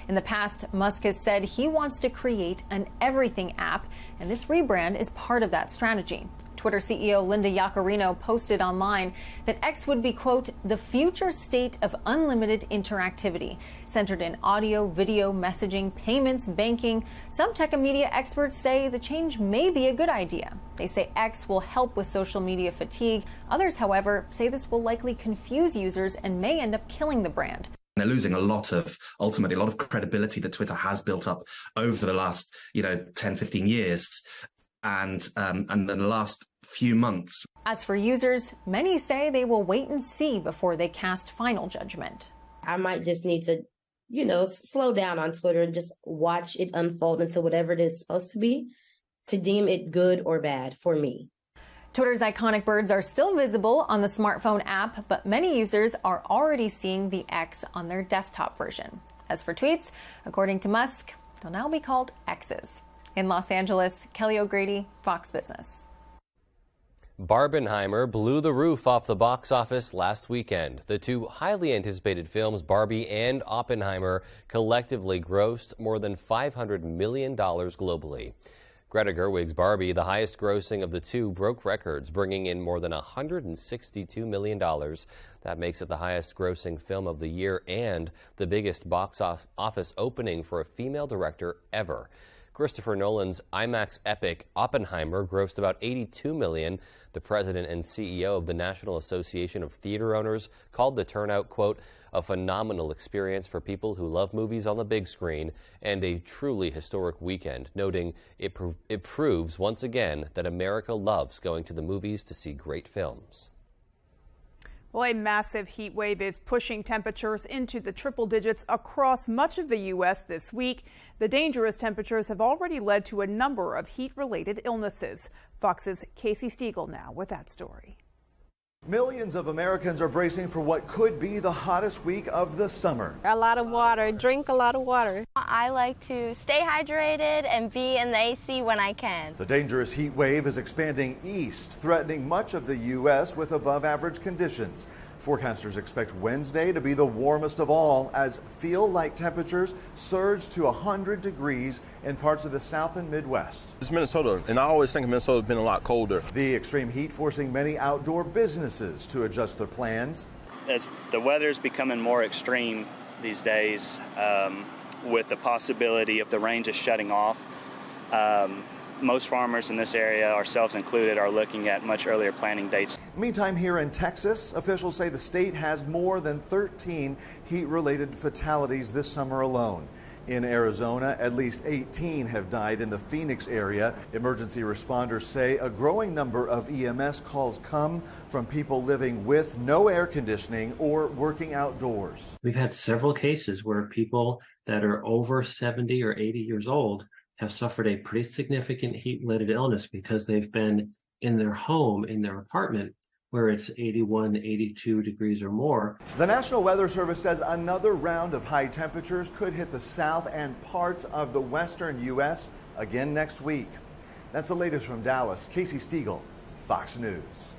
[SPEAKER 27] In the past, Musk has said he wants to create an everything app, and this rebrand is part of that strategy. Twitter CEO Linda Yaccarino posted online that X would be, quote, the future state of unlimited interactivity, centered in audio, video, messaging, payments, banking. Some tech and media experts say the change may be a good idea. They say X will help with social media fatigue. Others, however, say this will likely confuse users and may end up killing the brand.
[SPEAKER 5] They're losing ultimately a lot of credibility that Twitter has built up over the last, 10, 15 years. And in the last few months.
[SPEAKER 27] As for users, many say they will wait and see before they cast final judgment.
[SPEAKER 9] I might just need to, slow down on Twitter and just watch it unfold into whatever it is supposed to be to deem it good or bad for me.
[SPEAKER 27] Twitter's iconic birds are still visible on the smartphone app, but many users are already seeing the X on their desktop version. As for tweets, according to Musk, they'll now be called X's. In Los Angeles, Kelly O'Grady, Fox Business.
[SPEAKER 2] Barbenheimer blew the roof off the box office last weekend. The two highly anticipated films, Barbie and Oppenheimer, collectively grossed more than $500 million globally. Greta Gerwig's Barbie, the highest grossing of the two, broke records, bringing in more than $162 million. That makes it the highest grossing film of the year and the biggest box office opening for a female director ever. Christopher Nolan's IMAX epic Oppenheimer grossed about $82 million. The president and CEO of the National Association of Theater Owners called the turnout, quote, a phenomenal experience for people who love movies on the big screen and a truly historic weekend, noting it proves once again that America loves going to the movies to see great films.
[SPEAKER 3] Well, a massive heat wave is pushing temperatures into the triple digits across much of the U.S. this week. The dangerous temperatures have already led to a number of heat-related illnesses. Fox's Casey Stiegel now with that story.
[SPEAKER 10] Millions of Americans are bracing for what could be the hottest week of the summer.
[SPEAKER 11] A lot of water, drink a lot of water.
[SPEAKER 12] I like to stay hydrated and be in the AC when I can.
[SPEAKER 10] The dangerous heat wave is expanding east, threatening much of the U.S. with above average conditions. Forecasters expect Wednesday to be the warmest of all as feel-like temperatures surge to 100 degrees in parts of the South and Midwest.
[SPEAKER 13] It's Minnesota, and I always think Minnesota's been a lot colder.
[SPEAKER 10] The extreme heat forcing many outdoor businesses to adjust their plans.
[SPEAKER 15] As the weather's becoming more extreme these days, with the possibility of the rain just shutting off, most farmers in this area, ourselves included, are looking at much earlier planting dates.
[SPEAKER 10] Meantime, here in Texas, officials say the state has more than 13 heat-related fatalities this summer alone. In Arizona, at least 18 have died in the Phoenix area. Emergency responders say a growing number of EMS calls come from people living with no air conditioning or working outdoors.
[SPEAKER 16] We've had several cases where people that are over 70 or 80 years old have suffered a pretty significant heat-related illness because they've been in their home, in their apartment, where it's 81, 82 degrees or more.
[SPEAKER 10] The National Weather Service says another round of high temperatures could hit the south and parts of the western U.S. again next week. That's the latest from Dallas. Casey Stiegel, Fox News.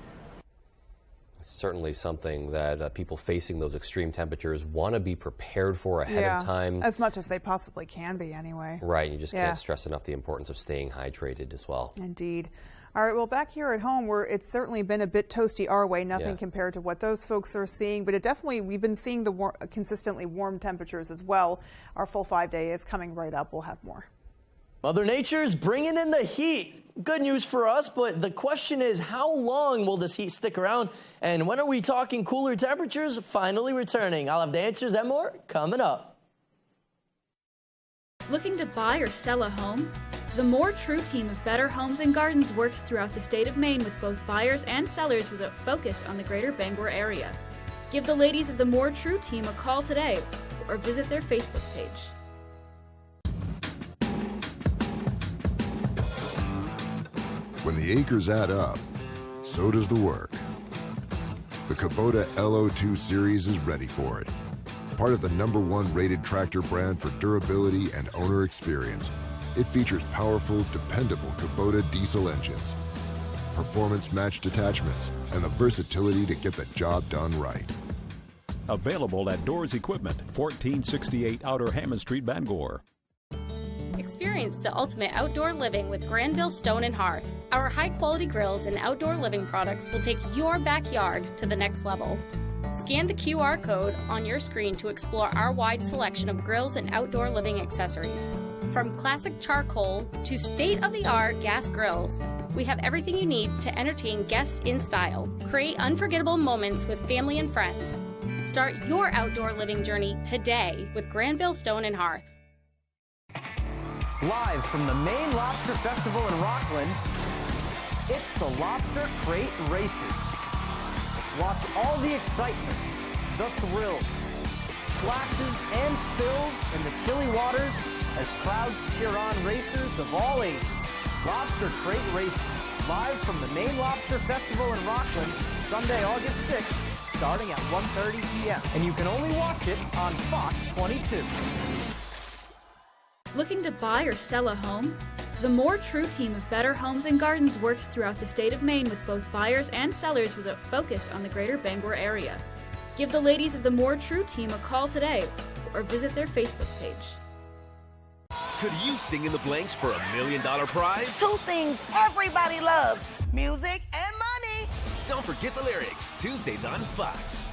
[SPEAKER 2] Certainly something that people facing those extreme temperatures want to be prepared for ahead of time.
[SPEAKER 3] As much as they possibly can be anyway.
[SPEAKER 2] Right, you just can't stress enough the importance of staying hydrated as well.
[SPEAKER 3] Indeed. All right, well, back here at home, where it's certainly been a bit toasty our way, nothing compared to what those folks are seeing, but we've been seeing the consistently warm temperatures as well. Our full 5-day is coming right up. We'll have more.
[SPEAKER 28] Mother Nature's bringing in the heat. Good news for us, but the question is, how long will this heat stick around? And when are we talking cooler temperatures finally returning? I'll have the answers and more coming up.
[SPEAKER 29] Looking to buy or sell a home? The More True team of Better Homes and Gardens works throughout the state of Maine with both buyers and sellers with a focus on the greater Bangor area. Give the ladies of the More True team a call today or visit their Facebook page.
[SPEAKER 30] When the acres add up, so does the work. The Kubota LO2 Series is ready for it. Part of the #1 rated tractor brand for durability and owner experience, it features powerful, dependable Kubota diesel engines, performance-matched attachments, and the versatility to get the job done right.
[SPEAKER 4] Available at Doors Equipment, 1468 Outer Hammond Street, Bangor.
[SPEAKER 6] Experience the ultimate outdoor living with Granville Stone and Hearth. Our high-quality grills and outdoor living products will take your backyard to the next level. Scan the QR code on your screen to explore our wide selection of grills and outdoor living accessories. From classic charcoal to state-of-the-art gas grills, we have everything you need to entertain guests in style. Create unforgettable moments with family and friends. Start your outdoor living journey today with Granville Stone and Hearth.
[SPEAKER 28] Live from the Maine Lobster Festival in Rockland, it's the Lobster Crate Races. Watch all the excitement, the thrills, splashes and spills in the chilly waters as crowds cheer on racers of all ages. Lobster Crate Races, live from the Maine Lobster Festival in Rockland, Sunday, August 6th, starting at 1:30 p.m. And you can only watch it on Fox 22.
[SPEAKER 29] Looking to buy or sell a home? The More True team of Better Homes and Gardens works throughout the state of Maine with both buyers and sellers with a focus on the greater Bangor area. Give the ladies of the More True team a call today or visit their Facebook page.
[SPEAKER 7] Could you sing in the blanks for $1 million prize?
[SPEAKER 14] Two things everybody loves, music and money.
[SPEAKER 7] Don't forget the lyrics, Tuesdays on Fox.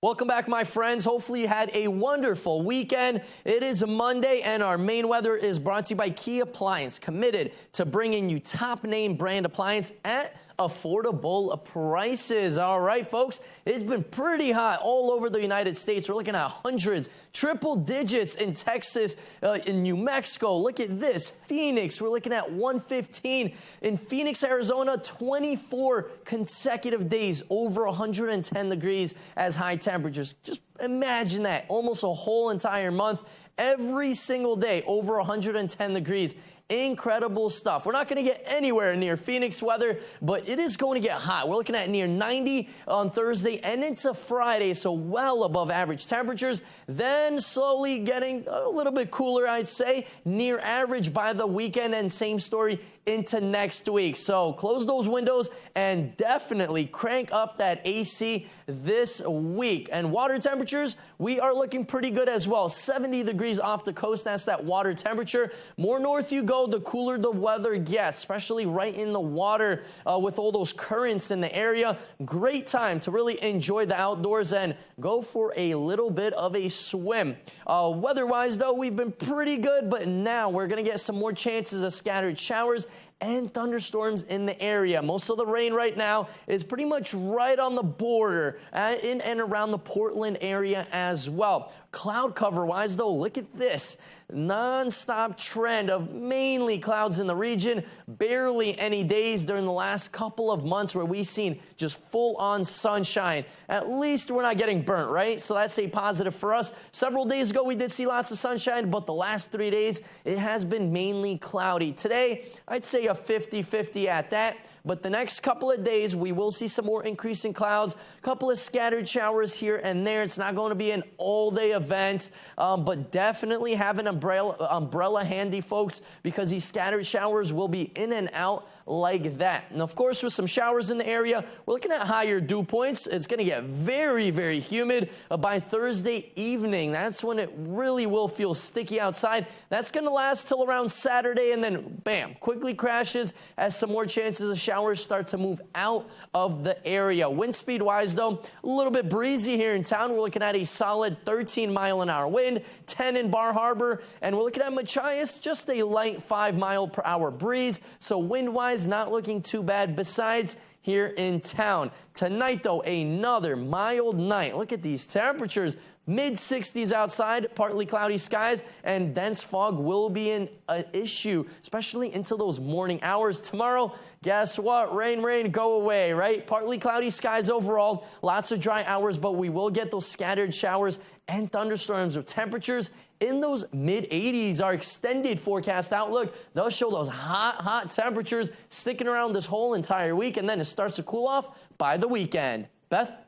[SPEAKER 28] Welcome back, my friends. Hopefully you had a wonderful weekend. It is a Monday, and our Maine weather is brought to you by Key Appliance, committed to bringing you top name brand appliance at affordable prices. All right, folks, it's been pretty hot all over the United States. We're looking at hundreds, triple digits in Texas, in New Mexico. Look at this, Phoenix, we're looking at 115. In Phoenix, Arizona, 24 consecutive days over 110 degrees as high temperatures. Just imagine that, almost a whole entire month, every single day over 110 degrees. Incredible stuff. We're not going to get anywhere near Phoenix weather, but it is going to get hot. We're looking at near 90 on Thursday and into Friday, so well above average temperatures. Then slowly getting a little bit cooler, I'd say, near average by the weekend, and same story into next week. So close those windows and definitely crank up that AC this week. And water temperatures, we are looking pretty good as well. 70 degrees off the coast, that's that water temperature. More north you go, the cooler the weather gets, especially right in the water with all those currents in the area. Great time to really enjoy the outdoors and go for a little bit of a swim. Weather-wise, though, we've been pretty good, but now we're going to get some more chances of scattered showers and thunderstorms in the area. Most of the rain right now is pretty much right on the border in and around the Portland area as well. Cloud cover wise, though, look at this. Non-stop trend of mainly clouds in the region. Barely any days during the last couple of months where we've seen just full-on sunshine. At least we're not getting burnt, right? So that's a positive for us. Several days ago, we did see lots of sunshine, but the last 3 days, it has been mainly cloudy. Today, I'd say a 50-50 at that. But the next couple of days, we will see some more increase in clouds, a couple of scattered showers here and there. It's not going to be an all-day event, but definitely have an umbrella handy, folks, because these scattered showers will be in and out like that. And of course, with some showers in the area, we're looking at higher dew points. It's going to get very, very humid by Thursday evening. That's when it really will feel sticky outside. That's going to last till around Saturday, and then bam, quickly crashes as some more chances of showers start to move out of the area. Wind speed wise, though, a little bit breezy here in town. We're looking at a solid 13-mile-an-hour wind, 10 in Bar Harbor, and we're looking at Machias, just a light 5-mile-per-hour breeze. So wind-wise, not looking too bad besides here in town. Tonight, though, another mild night. Look at these temperatures. Mid-60s outside, partly cloudy skies, and dense fog will be an issue, especially into those morning hours. Tomorrow, guess what? Rain, go away, right? Partly cloudy skies overall, lots of dry hours, but we will get those scattered showers and thunderstorms with temperatures in those mid-80s. Our extended forecast outlook does show those hot temperatures sticking around this whole entire week, and then it starts to cool off by the weekend. Beth?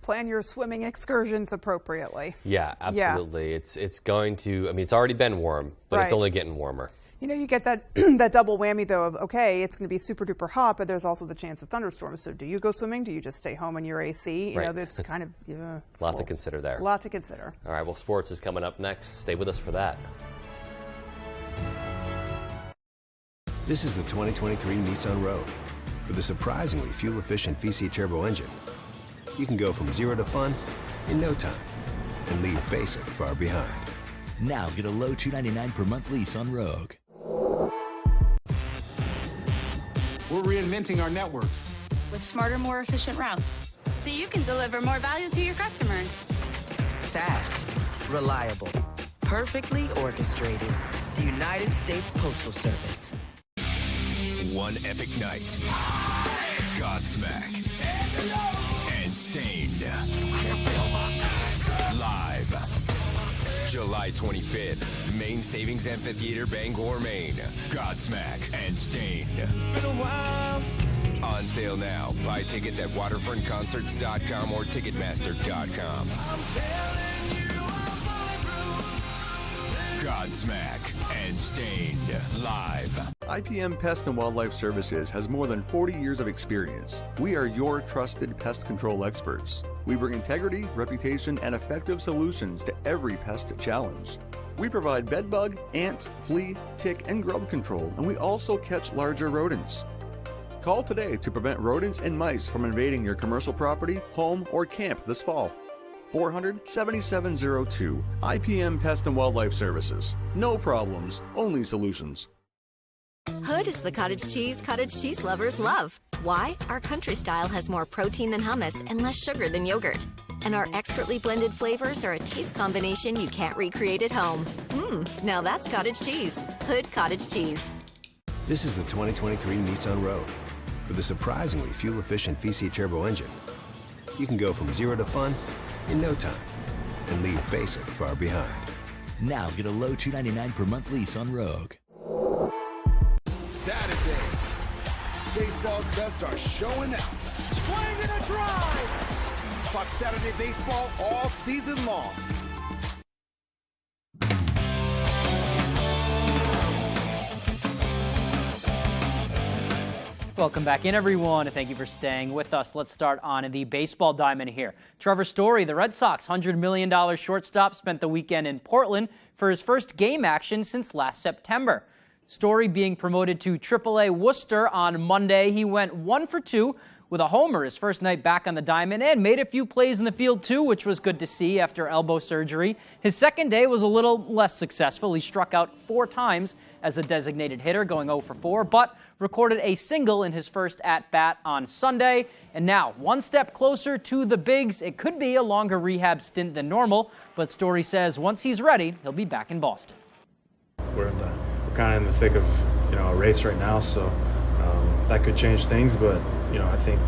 [SPEAKER 3] plan your swimming excursions appropriately.
[SPEAKER 2] Yeah, absolutely. Yeah. It's going to, I mean, it's already been warm, but It's only getting warmer.
[SPEAKER 3] You know, you get that that double whammy, though, of, okay, it's going to be super duper hot, but there's also the chance of thunderstorms. So do you go swimming? Do you just stay home in your AC? You know, that's kind of... a
[SPEAKER 2] lot to consider there.
[SPEAKER 3] A lot to consider.
[SPEAKER 2] All right, well, sports is coming up next. Stay with us for that.
[SPEAKER 8] This is the 2023 Nissan Rogue. With a surprisingly fuel-efficient VC turbo engine, you can go from 0 to fun in no time and leave basic far behind.
[SPEAKER 17] Now get a low $299 per month lease on Rogue.
[SPEAKER 18] We're reinventing our network
[SPEAKER 19] with smarter, more efficient routes, so you can deliver more value to your customers.
[SPEAKER 20] Fast, reliable, perfectly orchestrated. The United States Postal Service.
[SPEAKER 7] One epic night. Godsmack and Stained. Live. July 25th, Maine Savings Amphitheater, Bangor, Maine. Godsmack and Stained. It's been a while. On sale now. Buy tickets at waterfrontconcerts.com or ticketmaster.com. I'm telling you, Godsmack and Stained. Live.
[SPEAKER 21] IPM Pest and Wildlife Services has more than 40 years of experience. We are your trusted pest control experts. We bring integrity, reputation, and effective solutions to every pest challenge. We provide bedbug, ant, flea, tick, and grub control, and we also catch larger rodents. Call today to prevent rodents and mice from invading your commercial property, home, or camp this fall. 400-7702, IPM Pest and Wildlife Services. No problems, only solutions.
[SPEAKER 22] Hood is the cottage cheese lovers love. Why? Our country style has more protein than hummus and less sugar than yogurt. And our expertly blended flavors are a taste combination you can't recreate at home. Now that's cottage cheese. Hood cottage cheese.
[SPEAKER 8] This is the 2023 Nissan Rogue. With a surprisingly fuel-efficient VC turbo engine, you can go from 0 to fun in no time and leave basic far behind.
[SPEAKER 17] Now get a low $299 per month lease on Rogue.
[SPEAKER 18] Saturdays, baseball's best are showing out. Swing and a drive. Fox Saturday Baseball all season long.
[SPEAKER 23] Welcome back in, everyone, and thank you for staying with us. Let's start on the baseball diamond here. Trevor Story, the Red Sox $100 million shortstop, spent the weekend in Portland for his first game action since last September. Story being promoted to AAA Worcester on Monday. He went 1 for 2 with a homer his first night back on the diamond and made a few plays in the field too, which was good to see after elbow surgery. His second day was a little less successful. He struck out 4 times as a designated hitter, going 0 for 4, but recorded a single in his first at-bat on Sunday. And now, one step closer to the bigs. It could be a longer rehab stint than normal, but Story says once he's ready, he'll be back in Boston.
[SPEAKER 24] We're kind of in the thick of a race right now, so that could change things. But I think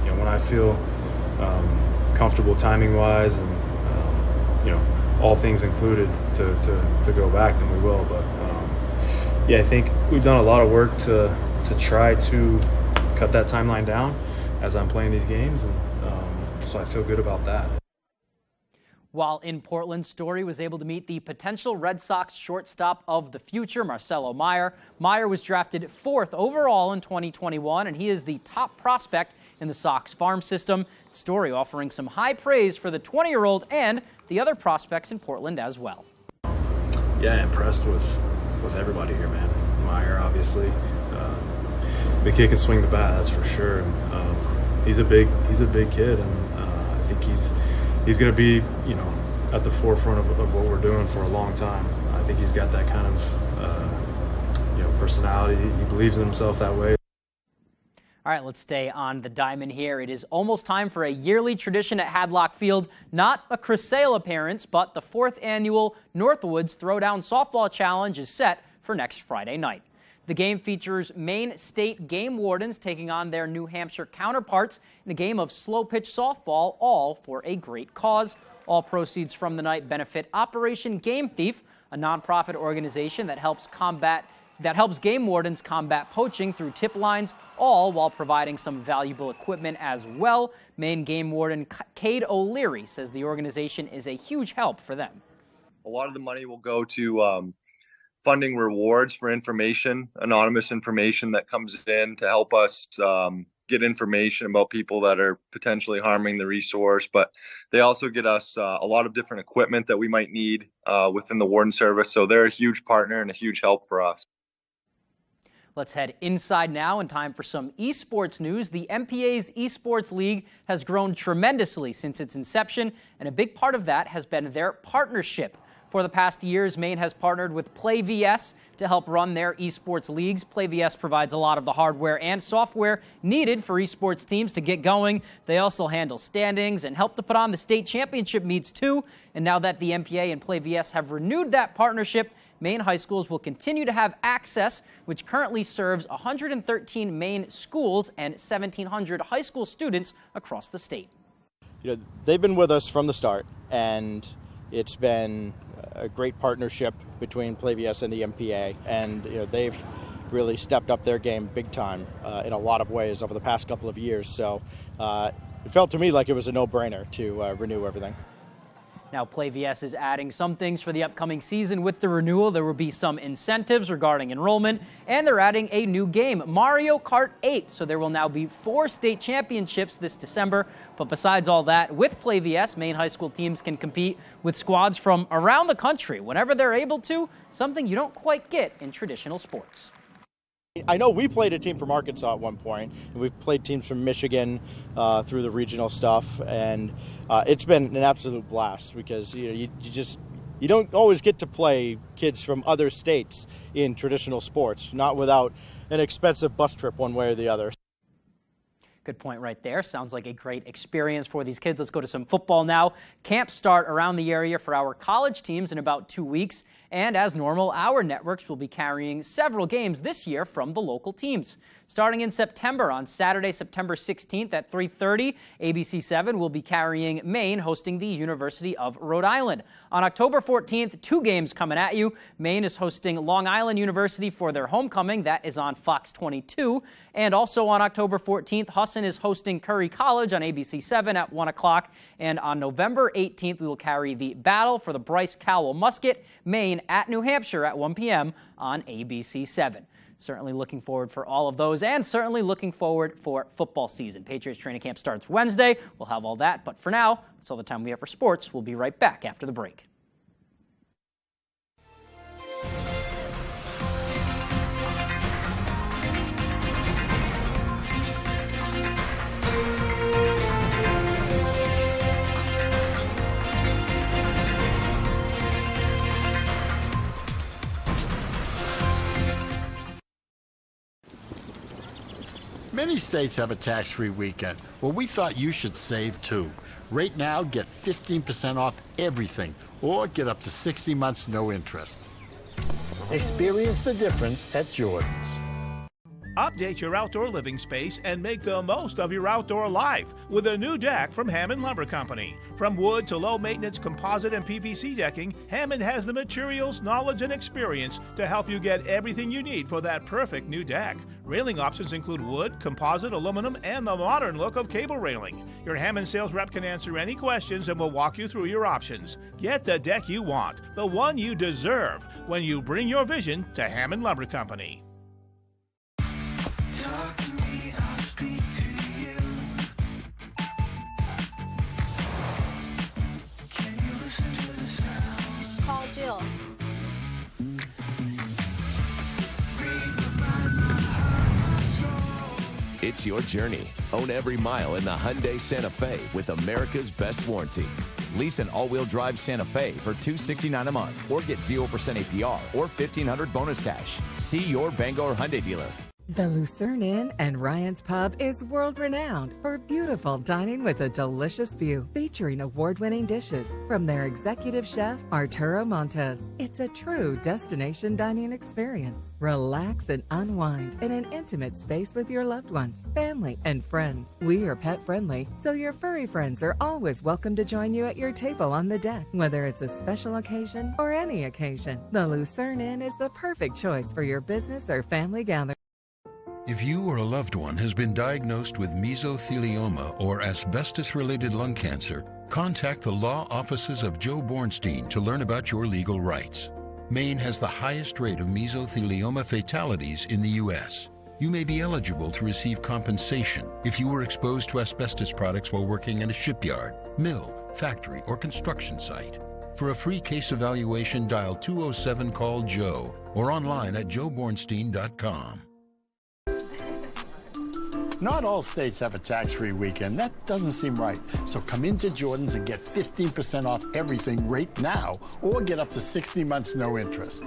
[SPEAKER 24] when I feel comfortable timing-wise and all things included to go back, then we will. But I think we've done a lot of work to try to cut that timeline down as I'm playing these games, and so I feel good about that.
[SPEAKER 23] While in Portland, Story was able to meet the potential Red Sox shortstop of the future, Marcelo Meyer. Meyer was drafted 4th overall in 2021, and he is the top prospect in the Sox farm system. Story offering some high praise for the 20-year-old and the other prospects in Portland as well.
[SPEAKER 24] Yeah, impressed with everybody here, man. Meyer, obviously. The kid can swing the bat, that's for sure. And, he's a big kid, and I think he's going to be, at the forefront of what we're doing for a long time. I think he's got that kind of, personality. He believes in himself that way.
[SPEAKER 23] All right, let's stay on the diamond here. It is almost time for a yearly tradition at Hadlock Field. Not a Chris Sale appearance, but the 4th annual Northwoods Throwdown Softball Challenge is set for next Friday night. The game features Maine State game wardens taking on their New Hampshire counterparts in a game of slow-pitch softball, all for a great cause. All proceeds from the night benefit Operation Game Thief, a nonprofit organization that helps combat that helps game wardens combat poaching through tip lines, all while providing some valuable equipment as well. Maine Game Warden Cade O'Leary says the organization is a huge help for them.
[SPEAKER 1] A lot of the money will go to funding rewards for information, anonymous information that comes in to help us get information about people that are potentially harming the resource. But they also get us a lot of different equipment that we might need within the warden service. So they're a huge partner and a huge help for us.
[SPEAKER 23] Let's head inside now in time for some esports news. The MPA's Esports League has grown tremendously since its inception, and a big part of that has been their partnership. For the past years, Maine has partnered with PlayVS to help run their esports leagues. PlayVS provides a lot of the hardware and software needed for esports teams to get going. They also handle standings and help to put on the state championship meets too. And now that the MPA and PlayVS have renewed that partnership, Maine high schools will continue to have access, which currently serves 113 Maine schools and 1,700 high school students across the state.
[SPEAKER 5] You know, they've been with us from the start, and it's been a great partnership between PlayVS and the MPA, and you know, they've really stepped up their game big time in a lot of ways over the past couple of years. So it felt to me like it was a no-brainer to renew everything.
[SPEAKER 23] Now, PlayVS is adding some things for the upcoming season. With the renewal, there will be some incentives regarding enrollment, and they're adding a new game, Mario Kart 8. So there will now be 4 state championships this December. But besides all that, with PlayVS, Maine high school teams can compete with squads from around the country whenever they're able to, something you don't quite get in traditional sports.
[SPEAKER 5] I know we played a team from Arkansas at one point, and we've played teams from Michigan through the regional stuff, and it's been an absolute blast because you don't always get to play kids from other states in traditional sports, not without an expensive bus trip one way or the other.
[SPEAKER 23] Good point right there. Sounds like a great experience for these kids. Let's go to some football now. Camps start around the area for our college teams in about 2 weeks. And as normal, our networks will be carrying several games this year from the local teams. Starting in September, on Saturday, September 16th at 3:30, ABC7 will be carrying Maine hosting the University of Rhode Island. On October 14th, 2 games coming at you. Maine is hosting Long Island University for their homecoming. That is on Fox 22. And also on October 14th, Husson is hosting Curry College on ABC7 at 1 o'clock. And on November 18th, we will carry the Battle for the Bryce Cowell Musket, Maine at New Hampshire at 1 p.m. on ABC7. Certainly looking forward for all of those, and certainly looking forward for football season. Patriots training camp starts Wednesday. We'll have all that, but for now, that's all the time we have for sports. We'll be right back after the break.
[SPEAKER 9] Many states have a tax-free weekend. Well, we thought you should save too. Right now, get 15% off everything, or get up to 60 months no interest. Experience the difference at Jordan's.
[SPEAKER 11] Update your outdoor living space and make the most of your outdoor life with a new deck from Hammond Lumber Company. From wood to low-maintenance composite and PVC decking, Hammond has the materials, knowledge, and experience to help you get everything you need for that perfect new deck. Railing options include wood, composite, aluminum, and the modern look of cable railing. Your Hammond sales rep can answer any questions and will walk you through your options. Get the deck you want, the one you deserve, when you bring your vision to Hammond Lumber Company.
[SPEAKER 12] Talk to me, I'll speak to you. Can you listen to the sound?
[SPEAKER 13] Call Jill.
[SPEAKER 7] It's your journey. Own every mile in the Hyundai Santa Fe with America's best warranty. Lease an all-wheel drive Santa Fe for $269 a month or get 0% APR or $1,500 bonus cash. See your Bangor Hyundai dealer.
[SPEAKER 4] The Lucerne Inn and Ryan's Pub is world-renowned for beautiful dining with a delicious view, featuring award-winning dishes from their executive chef, Arturo Montes. It's a true destination dining experience. Relax and unwind in an intimate space with your loved ones, family, and friends. We are pet-friendly, so your furry friends are always welcome to join you at your table on the deck, whether it's a special occasion or any occasion. The Lucerne Inn is the perfect choice for your business or family gathering.
[SPEAKER 6] If you or a loved one has been diagnosed with mesothelioma or asbestos-related lung cancer, contact the law offices of Joe Bornstein to learn about your legal rights. Maine has the highest rate of mesothelioma fatalities in the U.S. You may be eligible to receive compensation if you were exposed to asbestos products while working in a shipyard, mill, factory, or construction site. For a free case evaluation, dial 207-CALL-JOE or online at joebornstein.com.
[SPEAKER 9] Not all states have a tax-free weekend. That doesn't seem right. So come into Jordan's and get 15% off everything right now, or get up to 60 months no interest.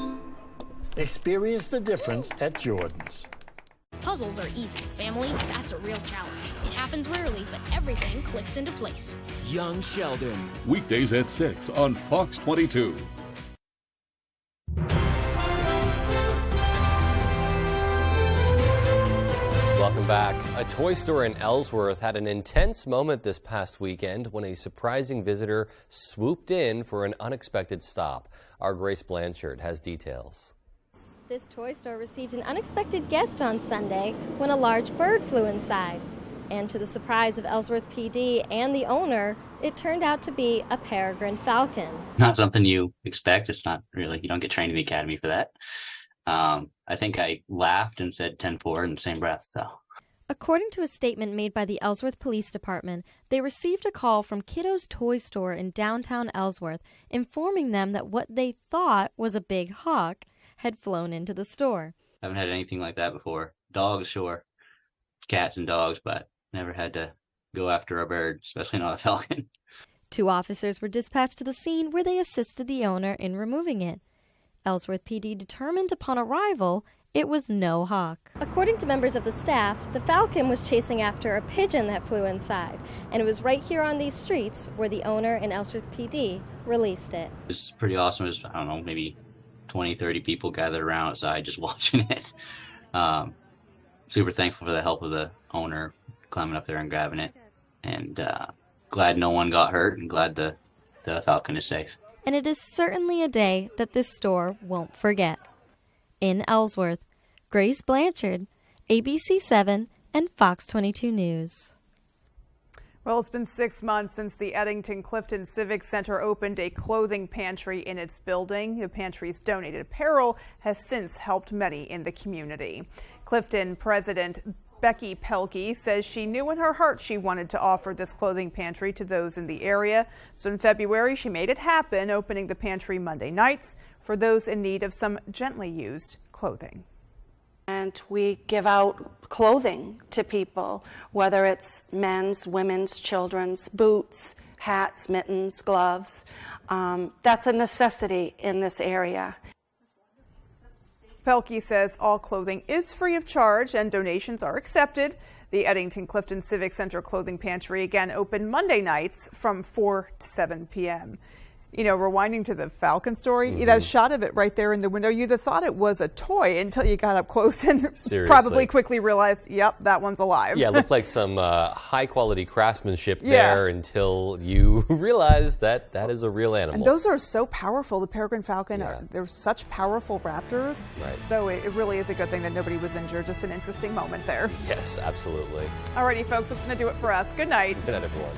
[SPEAKER 9] Experience the difference at Jordan's.
[SPEAKER 10] Puzzles are easy. Family, that's a real challenge. It happens rarely, but everything clicks into place.
[SPEAKER 13] Young Sheldon.
[SPEAKER 15] Weekdays at 6 on Fox 22.
[SPEAKER 2] Welcome back. A toy store in Ellsworth had an intense moment this past weekend when a surprising visitor swooped in for an unexpected stop. Our Grace Blanchard has details.
[SPEAKER 16] This toy store received an unexpected guest on Sunday when a large bird flew inside. And to the surprise of Ellsworth PD and the owner, it turned out to be a peregrine falcon.
[SPEAKER 25] Not something you expect. It's not really, you don't get trained in the academy for that. I think I laughed and said 10-4 in the same breath, so.
[SPEAKER 16] According to a statement made by the Ellsworth Police Department, they received a call from Kiddo's Toy Store in downtown Ellsworth informing them that what they thought was a big hawk had flown into the store.
[SPEAKER 25] I haven't had anything like that before. Dogs, sure. Cats and dogs, but never had to go after a bird, especially not a falcon.
[SPEAKER 16] 2 officers were dispatched to the scene where they assisted the owner in removing it. Ellsworth PD determined upon arrival it was no hawk. According to members of the staff, the falcon was chasing after a pigeon that flew inside, and it was right here on these streets where the owner and Ellsworth PD released it.
[SPEAKER 25] It was pretty awesome. It was, I don't know, maybe 20, 30 people gathered around outside just watching it. Super thankful for the help of the owner climbing up there and grabbing it, and glad no one got hurt, and glad the falcon is safe.
[SPEAKER 16] And it is certainly a day that this store won't forget. In Ellsworth, Grace Blanchard, ABC 7 and Fox 22 News.
[SPEAKER 3] Well, it's been 6 months since the Eddington Clifton Civic Center opened a clothing pantry in its building. The pantry's donated apparel has since helped many in the community. Clifton President Becky Pelkey says she knew in her heart she wanted to offer this clothing pantry to those in the area. So in February, she made it happen, opening the pantry Monday nights for those in need of some gently used clothing.
[SPEAKER 26] And we give out clothing to people, whether it's men's, women's, children's, boots, hats, mittens, gloves. That's a necessity in this area.
[SPEAKER 3] Pelkey says all clothing is free of charge and donations are accepted. The Eddington Clifton Civic Center Clothing Pantry again open Monday nights from 4 to 7 p.m. You know, rewinding to the falcon story, that shot of it right there in the window, you'd have thought it was a toy until you got up close and probably quickly realized, yep, that one's alive.
[SPEAKER 2] Yeah, it looked like some high-quality craftsmanship there until you realized that that is a real animal.
[SPEAKER 3] And those are so powerful. The peregrine falcon, they're such powerful raptors.
[SPEAKER 2] Right.
[SPEAKER 3] So it really is a good thing that nobody was injured. Just an interesting moment there.
[SPEAKER 2] Yes, absolutely.
[SPEAKER 3] Alrighty, folks, that's going to do it for us. Good night.
[SPEAKER 2] Good night, everyone.